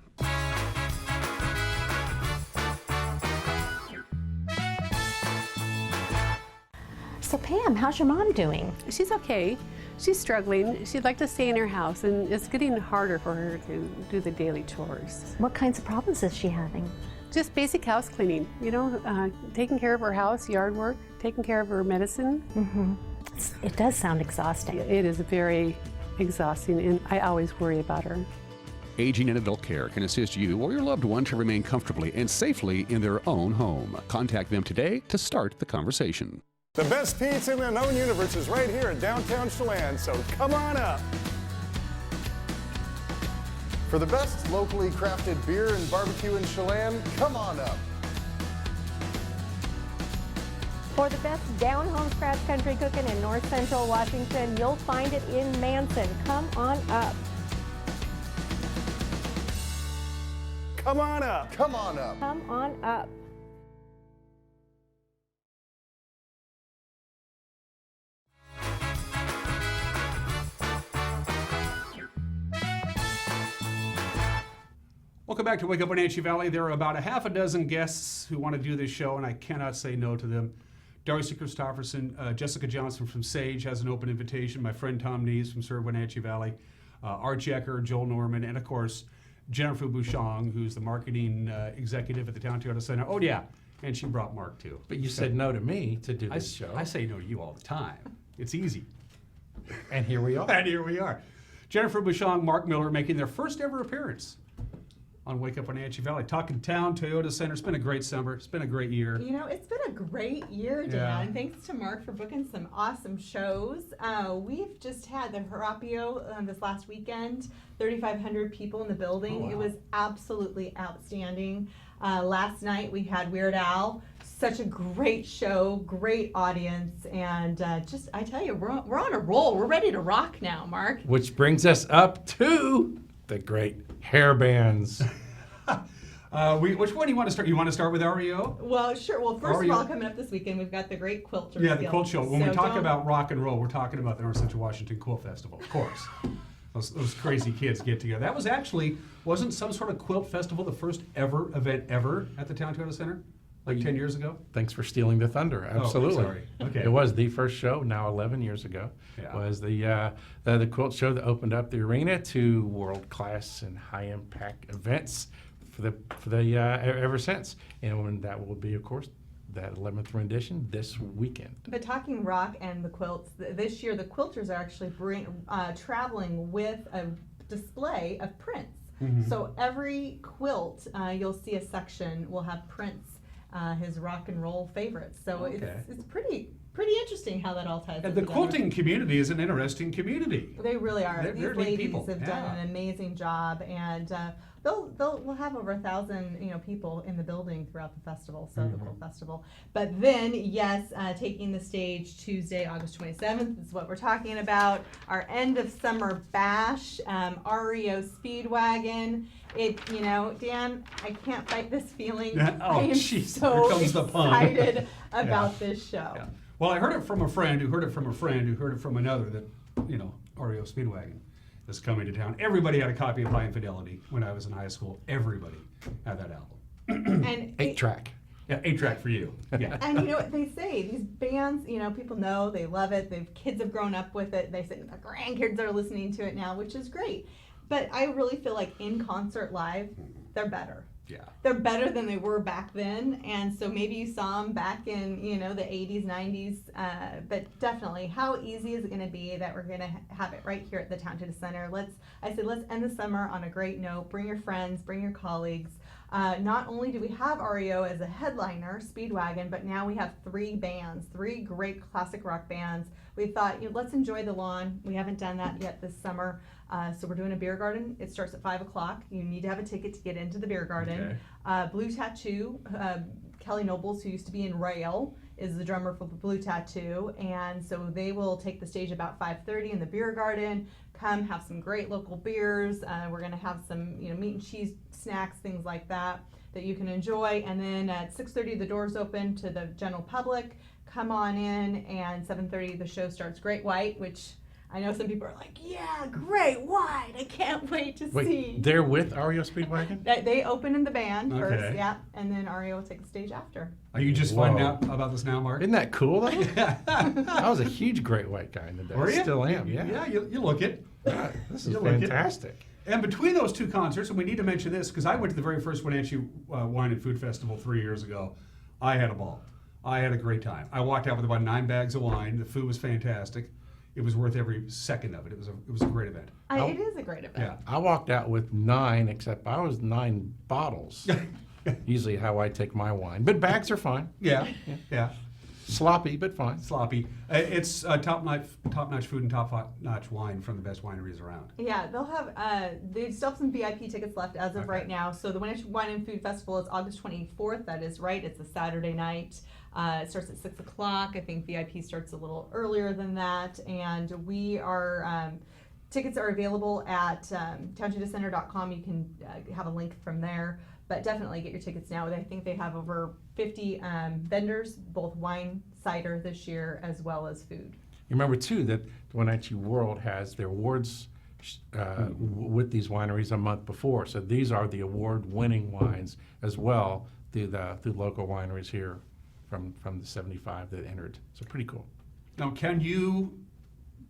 So Pam, how's your mom doing? She's okay. She's struggling. She'd like to stay in her house, and it's getting harder for her to do the daily chores. What kinds of problems is she having? Just basic house cleaning, you know, taking care of her house, yard work, taking care of her medicine. It does sound exhausting. It is very exhausting, and I always worry about her. Aging in Adult Care can assist you or your loved one to remain comfortably and safely in their own home. Contact them today to start the conversation. The best pizza in the known universe is right here in downtown Chelan, so come on up. For the best locally crafted beer and barbecue in Chelan, come on up. For the best down-home scratch country cooking in North Central Washington, you'll find it in Manson. Come on up. Come on up. Come on up. Come on up. Welcome back to Wake Up Wenatchee Valley. There are about a half a dozen guests who want to do this show, and I cannot say no to them. Darcy Christopherson, Jessica Johnson from Sage has an open invitation. My friend Tom Nees from Serve Wenatchee Valley, Art Jecker, Joel Norman, and of course, Jennifer Bushong, who's the marketing executive at the Town Toyota Center. Oh yeah, and she brought Mark too. But you said no to me to do this show. I say no to you all the time. It's easy. And here we are. And here we are. Jennifer Bushong, Mark Miller making their first ever appearance on Wake Up Wenatchee Valley. Talking Town Toyota Center. It's been a great summer. It's been a great year. You know, it's been a great year, Dan. Yeah. Thanks to Mark for booking some awesome shows. We've just had the Harapio this last weekend. 3,500 people in the building. Oh, wow. It was absolutely outstanding. Last night we had Weird Al. Such a great show, great audience, and just, I tell you, we're on a roll. We're ready to rock now, Mark. Which brings us up to the great hair bands. Which one do you want to start? You want to start with REO? Well, sure. Well, first REO. of all, coming up this weekend, we've got the Great Quilters Yeah, the Guild. Quilt Show. When So we talk don't- about rock and roll, we're talking about the North Central Washington Quilt Festival, of course. Those crazy kids get together. That was actually, wasn't some sort of quilt festival the first ever event ever at the Town Toyota Center? Like 10 years ago? Thanks for stealing the thunder. Absolutely. sorry. Okay. It was the first show, now 11 years ago. Yeah. Was the quilt show that opened up the arena to world-class and high-impact events for the ever since. And when that will be, of course, that 11th rendition this weekend. But talking rock and the quilts, this year the quilters are actually traveling with a display of prints. Mhm. So every quilt, you'll see a section will have Prince, his rock and roll favorites. So Okay. it's pretty interesting how that all ties And in the together. quilting community is an interesting community. They really are. They're These neat ladies people. have Yeah. done an amazing job, and we'll have over 1,000 people in the building throughout the festival, so the Quilt Festival. But then, yes, taking the stage Tuesday, August 27th is what we're talking about. Our end of summer bash, REO Speedwagon. Dan, I can't fight this feeling. Yeah. Oh, I am jeez. so Here comes the pun. excited about Yeah. this show. Yeah. Well, I heard it from a friend who heard it from a friend who heard it from another that, REO Speedwagon is coming to town. Everybody had a copy of High Infidelity when I was in high school. Everybody had that album. And 8-track. Yeah, 8-track for you. Yeah. And you know what they say, these bands, people know, they love it, kids have grown up with it, they say the grandkids are listening to it now, which is great. But I really feel like in concert live, they're better. Yeah. They're better than they were back then, and so maybe you saw them back in, the 80s, 90s, but definitely, how easy is it going to be that we're going to have it right here at the Town Toyota Center? Let's end the summer on a great note. Bring your friends, bring your colleagues. Not only do we have REO as a headliner, Speedwagon, but now we have 3 bands, 3 great classic rock bands. We thought, let's enjoy the lawn. We haven't done that yet this summer. So we're doing a beer garden. It starts at 5 o'clock. You need to have a ticket to get into the beer garden. Okay. Blue Tattoo, Kelly Nobles, who used to be in Rail, is the drummer for Blue Tattoo. And so they will take the stage about 5:30 in the beer garden. Come have some great local beers. We're going to have some meat and cheese snacks, things like that you can enjoy. And then at 6:30 the doors open to the general public. Come on in, and 7:30 the show starts. Great White, which I know some people are like, yeah, Great White, I can't wait to see. Wait, they're with REO Speedwagon? They open in the band Okay. first, yeah, and then REO will take the stage after. Are you just finding out about this now, Mark? Isn't that cool, though? I was a huge Great White guy in the day. Were you? Still am, yeah. Yeah, you look it. This is You look it. fantastic. And between those two concerts, and we need to mention this because I went to the very first Wenatchee Wine and Food Festival 3 years ago. I had a ball. I had a great time. I walked out with about 9 bags of wine. The food was fantastic. It was worth every second of it. It was a great event. It is a great event. Yeah. I walked out with 9, except I was 9 bottles. Usually how I take my wine. But bags are fine. Yeah. Sloppy, but fine. Sloppy. It's top-notch food and top-notch wine from the best wineries around. Yeah, they'll have, they still have some VIP tickets left as of right now. So the Wenatchee Wine and Food Festival is August 24th. That is right. It's a Saturday night. It starts at 6 o'clock. I think VIP starts a little earlier than that. And we are, tickets are available at townshipcenter.com. You can have a link from there. But definitely get your tickets now. I think they have over 50 vendors, both wine, cider this year, as well as food. You remember, too, that the Wenatchee World has their awards with these wineries a month before. So these are the award-winning wines as well through local wineries here from the 75 that entered. So pretty cool. Now, can you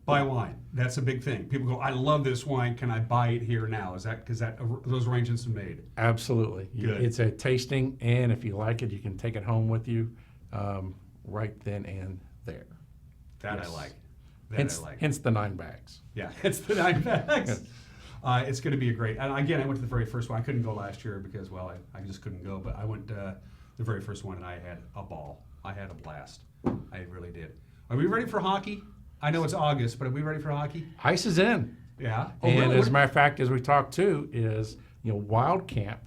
buy wine? That's a big thing. People go, I love this wine. Can I buy it here now? Is that because those arrangements are made? Absolutely. Good. It's a tasting, and if you like it, you can take it home with you right then and there. That Yes. I like. Hence the 9 bags. Yeah, it's the 9 bags. It's going to be a great. And again, I went to the very first one. I couldn't go last year because, well, I just couldn't go. But I went the very first one, and I had a ball. I had a blast. I really did. Are we ready for hockey? I know it's August, but are we ready for hockey? Ice is in. Yeah. And really? as a matter of fact, as we talked too, is Wild Camp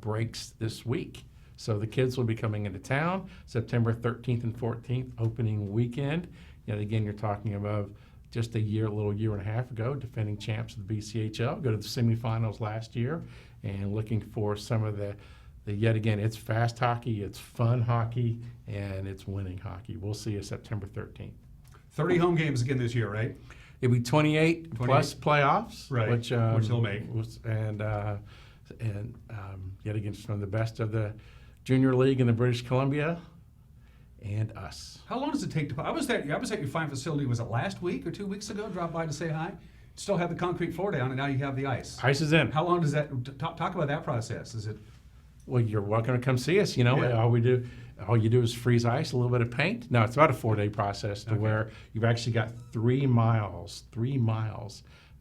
breaks this week. So the kids will be coming into town September 13th and 14th, opening weekend. Again, you're talking about just a little year and a half ago, defending champs of the BCHL, go to the semifinals last year, and looking for some of the yet again, it's fast hockey, it's fun hockey, and it's winning hockey. We'll see you September 13th. 30 home games again this year, right? It'll be 28 plus playoffs, right? Which they'll make, and yet again from the best of the junior league in the British Columbia, and us. How long does it take to? I was at your fine facility. Was it last week or 2 weeks ago? Dropped by to say hi. Still have the concrete floor down, and now you have the ice. Ice is in. How long does that? Talk about that process. Is it? Well, you're welcome to come see us. All you do is freeze ice, a little bit of paint. No, it's about a 4-day process to where you've actually got 3 miles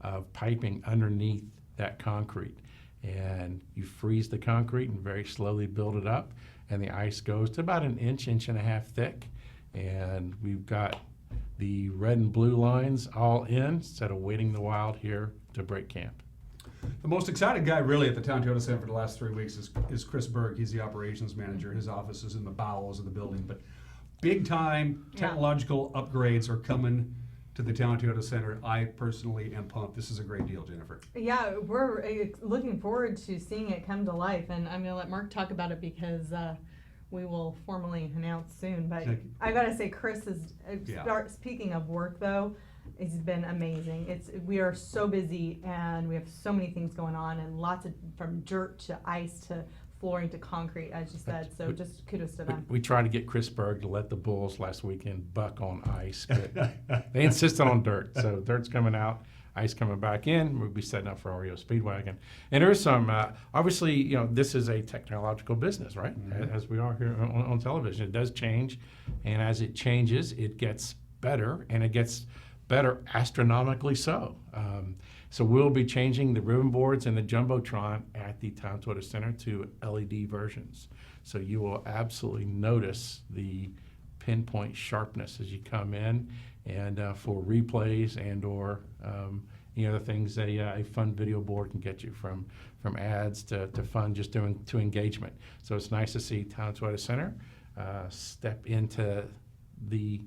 of piping underneath that concrete. And you freeze the concrete and very slowly build it up. And the ice goes to about an inch and a half thick. And we've got the red and blue lines all in instead of waiting the Wild here to break camp. The most excited guy really at the Town Toyota Center for the last 3 weeks is Chris Berg. He's the operations manager. His office is in the bowels of the building. But big time technological upgrades are coming to the Town Toyota Center. I personally am pumped. This is a great deal, Jennifer. Yeah, we're looking forward to seeing it come to life. And I'm going to let Mark talk about it because we will formally announce soon. But I got to say, Chris is, speaking of work though, it's been amazing. We are so busy and we have so many things going on and lots of from dirt to ice to flooring to concrete, as you said. So just kudos to them. We tried to get Chris Berg to let the Bulls last weekend buck on ice, but they insisted on dirt. So dirt's coming out, ice coming back in. We'll be setting up for REO Speedwagon. And there is some, obviously, this is a technological business, right? Mm-hmm. As we are here on television. It does change, and as it changes, it gets better, and it gets better astronomically so. So we'll be changing the ribbon boards and the Jumbotron at the Town Toyota Center to LED versions. So you will absolutely notice the pinpoint sharpness as you come in, and for replays and or any other things a fun video board can get you from ads to fun just to engagement. So it's nice to see Town Toyota Center step into the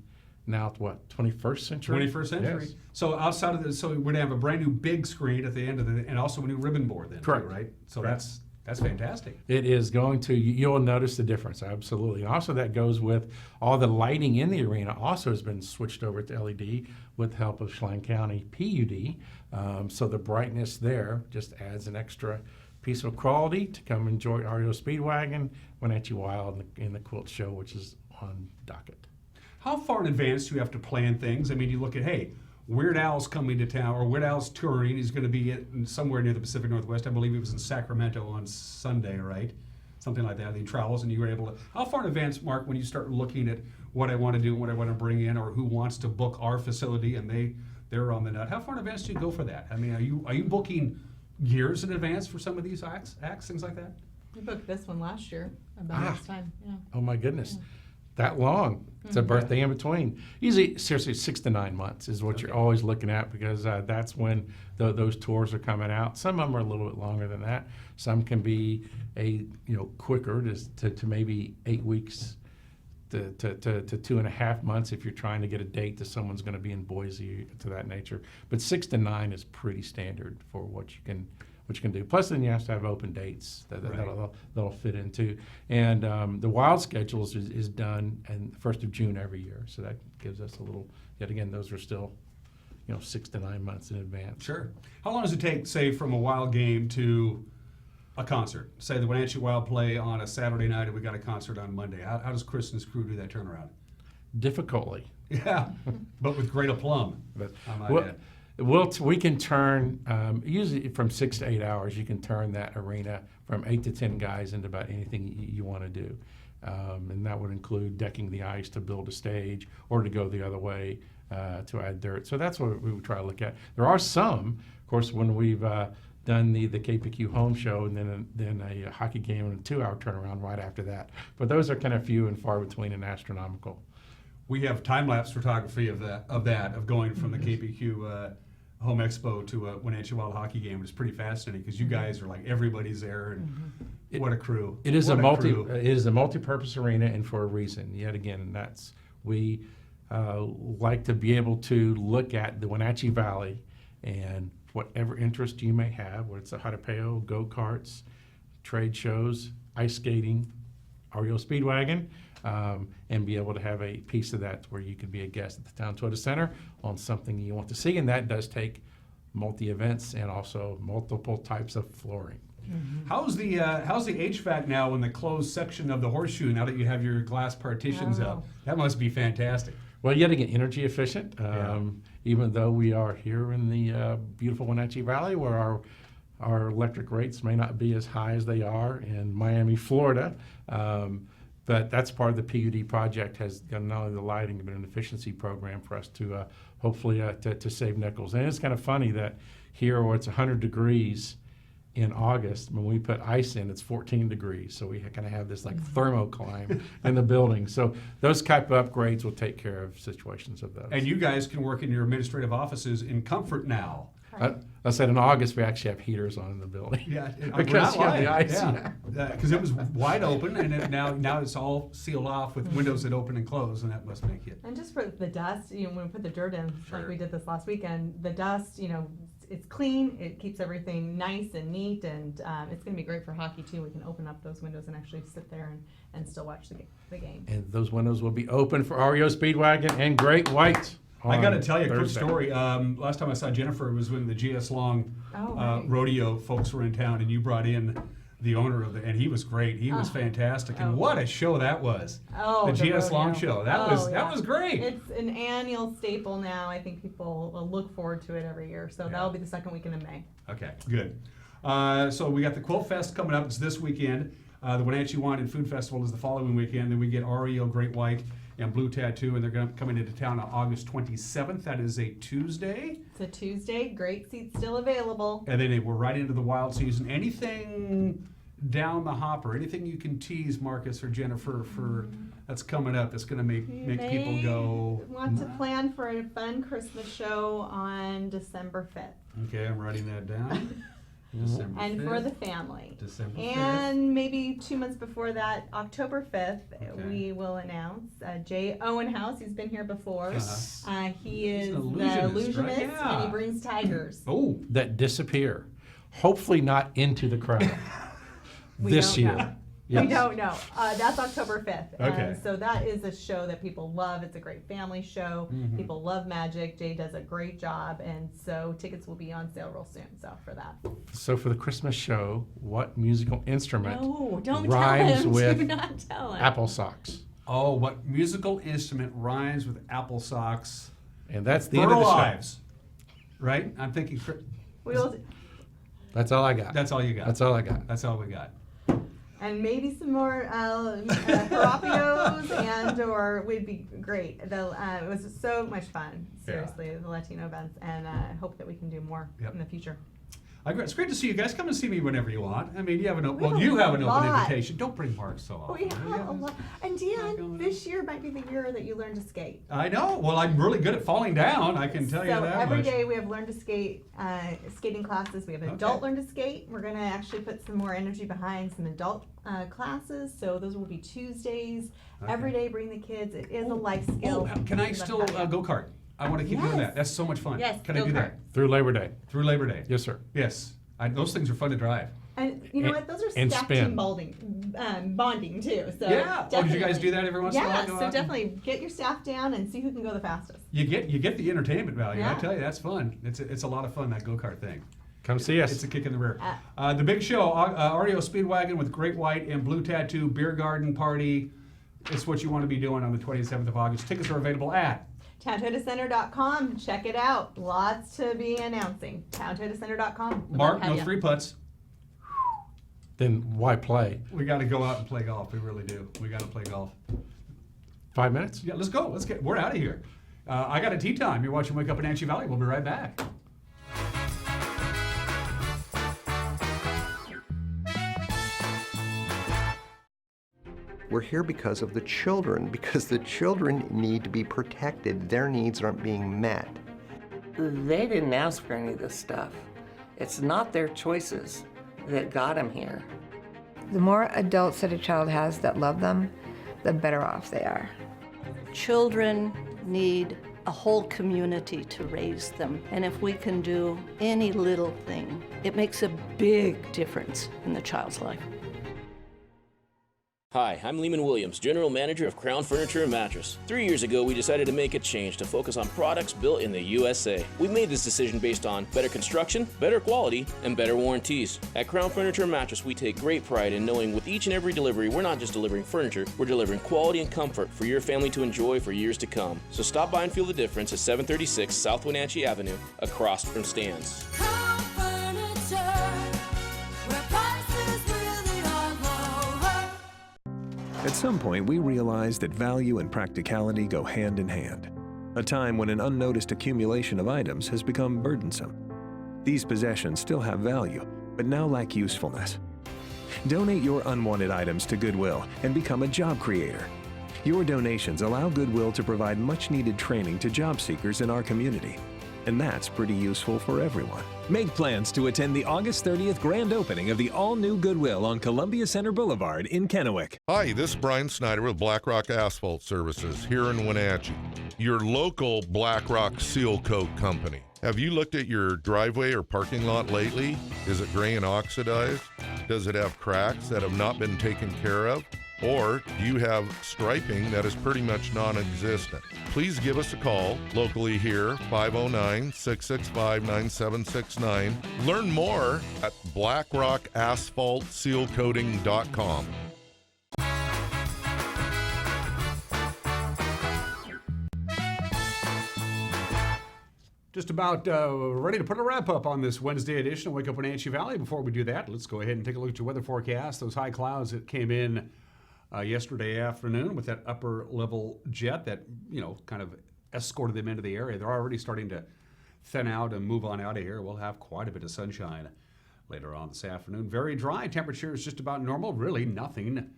now, 21st century? 21st century. Yes. So outside of this, so we're gonna have a brand new big screen at the end of and also a new ribbon board then, correct, too, right? So correct. that's fantastic. It is going to, you'll notice the difference, absolutely. And also that goes with all the lighting in the arena also has been switched over to LED with the help of Chelan County PUD. So the brightness there just adds an extra piece of quality to come enjoy REO Speedwagon, Wenatchee Wild, and the Quilt Show, which is on docket. How far in advance do you have to plan things? I mean, you look at, hey, Weird Al's coming to town, or Weird Al's touring. He's going to be somewhere near the Pacific Northwest. I believe he was in Sacramento on Sunday, right? Something like that. He travels, and you were able to. How far in advance, Mark, when you start looking at what I want to do, what I want to bring in, or who wants to book our facility, and they're on the nut? How far in advance do you go for that? I mean, are you booking years in advance for some of these acts, things like that? We booked this one last year about this time. Yeah. Oh my goodness. That long. It's a birthday in between. Usually, seriously, 6 to 9 months is what you're always looking at, because that's when those tours are coming out. Some of them are a little bit longer than that. Some can be quicker to maybe 8 weeks to 2.5 months if you're trying to get a date that someone's going to be in Boise, to that nature. But 6 to 9 is pretty standard for what you can do. Plus, then you have to have open dates that'll fit into. And the wild schedules is done on the 1st of June every year. So that gives us a little, yet again, those are still, 6 to 9 months in advance. Sure. How long does it take, say, from a wild game to a concert? Say the Wenatchee Wild play on a Saturday night and we got a concert on Monday. How does Chris and his crew do that turnaround? Difficultly. Yeah, but with great aplomb. We can turn, usually from 6 to 8 hours, you can turn that arena from 8 to 10 guys into about anything you want to do. And that would include decking the ice to build a stage, or to go the other way to add dirt. So that's what we would try to look at. There are some, of course, when we've done the KPQ home show, and then a hockey game and a 2-hour turnaround right after that. But those are kind of few and far between and astronomical. We have time-lapse photography of going from the KPQ Home Expo to a Wenatchee Wild hockey game. It's pretty fascinating, because you guys are like, everybody's there, and what a crew. It is it is a multi-purpose arena, and for a reason. Yet again, we like to be able to look at the Wenatchee Valley and whatever interest you may have, whether it's a Hatapeo, go-karts, trade shows, ice skating, REO Speedwagon, and be able to have a piece of that where you could be a guest at the Town Toyota Center on something you want to see. And that does take multi-events and also multiple types of flooring. Mm-hmm. How's the HVAC now in the closed section of the horseshoe, now that you have your glass partitions up? That must be fantastic. Well, yet again, energy efficient. Even though we are here in the beautiful Wenatchee Valley, where our electric rates may not be as high as they are in Miami, Florida. But that's part of the PUD project, has done not only the lighting, but an efficiency program for us to hopefully to save nickels. And it's kind of funny that here, where it's 100 degrees in August, when we put ice in, it's 14 degrees. So we kind of have this like thermocline in the building. So those type of upgrades will take care of situations of those. And you guys can work in your administrative offices in comfort now. I said in August we actually have heaters on in the building. Yeah, because the ice. Yeah, because it was wide open, and now it's all sealed off with windows that open and close, and that must make it. And just for the dust, when we put the dirt in, like we did this last weekend, the dust, it's clean. It keeps everything nice and neat, and it's going to be great for hockey too. We can open up those windows and actually sit there and still watch the game. And those windows will be open for REO Speedwagon and Great White. I got to tell you a quick story. Last time I saw Jennifer was when the GS Long rodeo folks were in town, and you brought in the owner of and he was great. He was fantastic, and what a show that was! The GS Long show. That was great. It's an annual staple now. I think people will look forward to it every year. So that'll be the second weekend in May. Okay, good. So we got the Quilt Fest coming up. It's this weekend. The Wenatchee Wine and Food Festival is the following weekend. Then we get REO Great White and Blue Tattoo, and they're going to come into town on August 27th. That is a Tuesday. It's a Tuesday. Great seats still available. And then we're right into the wild season. Anything down the hopper, anything you can tease, Marcus or Jennifer, for that's coming up that's going to make people go. Want to plan for a fun Christmas show on December 5th. Okay, I'm writing that down. December and 5th. For the family. December 5th. And maybe 2 months before that, October 5th, we will announce Jay Owen House. He's been here before. He is the illusionist, right? And he brings tigers. Oh, that disappear. Hopefully not into the crowd this year. Yes. We don't know. That's October 5th. Okay. So that is a show that people love. It's a great family show. Mm-hmm. People love magic. Jay does a great job. And so tickets will be on sale real soon. So for that. So for the Christmas show, what musical instrument rhymes with Do not tell him. apple socks? Oh, what musical instrument rhymes with apple socks? And that's the end of Fertile the show. lives. Right? I'm thinking. We'll, That's all I got. That's all you got. That's all I got. That's all we got. and maybe some more jalapenos and/or would be great. It was so much fun. Seriously, the Latino events, and I hope that we can do more in the future. It's great to see you guys. Come and see me whenever you want. I mean, you have an open, We have an open lot. invitation. Don't bring Mark so often. We have a lot. And Deanne, this year might be the year that you learn to skate. I know. Well, I'm really good at falling down. I can tell you that So every much. day we have learn to skate skating classes. We have adult learn to skate. We're going to actually put some more energy behind some adult classes. So those will be Tuesdays. Okay. Every day bring the kids. It is a life skill. Can I still go-kart? I want to keep doing that. That's so much fun. Yes, Can I do that? Through Labor Day. Through Labor Day. Yes, sir. Yes. Those things are fun to drive. And you know what? Those are and staff spin. team bonding too. So Yeah. Oh, did you guys do that every once in a while? Yeah. Go So out and- definitely get your staff down and see who can go the fastest. You get the entertainment value. I Yeah. tell you, that's fun. It's a lot of fun, that go-kart thing. Come see us. It's a kick in the rear. The big show, REO Speedwagon with Great White and Blue Tattoo Beer Garden Party. It's what you want to be doing on the 27th of August. Tickets are available at TownTotaCenter.com. Check it out. Lots to be announcing. TownTotaCenter.com. Mark, no 3 putts. Then why play? We got to go out and play golf. We really do. We got to play golf. 5 minutes? Yeah, let's go. We're out of here. I got a tea time. You're watching Wake Up Wenatchee Valley. We'll be right back. We're here because of the children, because the children need to be protected. Their needs aren't being met. They didn't ask for any of this stuff. It's not their choices that got them here. The more adults that a child has that love them, the better off they are. Children need a whole community to raise them. And if we can do any little thing, it makes a big difference in the child's life. Hi, I'm Lehman Williams, General Manager of Crown Furniture and Mattress. 3 years ago, we decided to make a change to focus on products built in the USA. We made this decision based on better construction, better quality, and better warranties. At Crown Furniture and Mattress, we take great pride in knowing with each and every delivery, we're not just delivering furniture, we're delivering quality and comfort for your family to enjoy for years to come. So stop by and feel the difference at 736 South Wenatchee Avenue, across from Stan's. At some point, we realized that value and practicality go hand in hand. A time when an unnoticed accumulation of items has become burdensome. These possessions still have value, but now lack usefulness. Donate your unwanted items to Goodwill and become a job creator. Your donations allow Goodwill to provide much-needed training to job seekers in our community. And that's pretty useful for everyone. Make plans to attend the August 30th grand opening of the all-new Goodwill on Columbia Center Boulevard in Kennewick. Hi, this is Brian Snyder with Black Rock Asphalt Services here in Wenatchee, your local Black Rock seal coat company. Have you looked at your driveway or parking lot lately? Is it gray and oxidized? Does it have cracks that have not been taken care of? Or do you have striping that is pretty much non-existent? Please give us a call locally here, 509-665-9769. Learn more at blackrockasphaltsealcoating.com. Just about ready to put a wrap up on this Wednesday edition of Wake Up Wenatchee Valley. Before we do that, let's go ahead and take a look at your weather forecast. Those high clouds that came in yesterday afternoon with that upper level jet that, kind of escorted them into the area. They're already starting to thin out and move on out of here. We'll have quite a bit of sunshine later on this afternoon. Very dry. Temperature is just about normal. Really nothing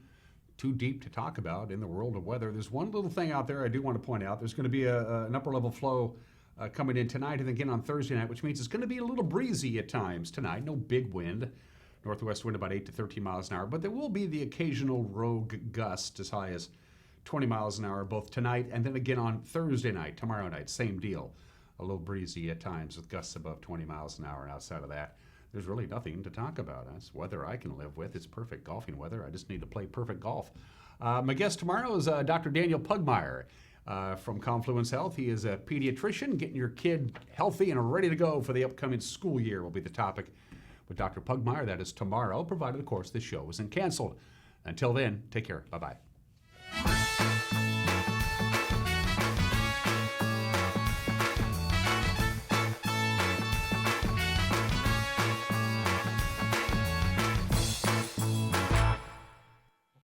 too deep to talk about in the world of weather. There's one little thing out there I do want to point out. There's going to be an upper level flow coming in tonight and again on Thursday night, which means it's going to be a little breezy at times tonight. No big wind. Northwest wind about 8 to 13 miles an hour, but there will be the occasional rogue gust as high as 20 miles an hour both tonight and then again on Thursday night, tomorrow night, same deal. A little breezy at times with gusts above 20 miles an hour, and outside of that, there's really nothing to talk about. It's weather I can live with. It's perfect golfing weather. I just need to play perfect golf. My guest tomorrow is Dr. Daniel Pugmire from Confluence Health. He is a pediatrician. Getting your kid healthy and ready to go for the upcoming school year will be the topic with Dr. Pugmire. That is tomorrow, provided, of course, this show isn't canceled. Until then, take care. Bye-bye.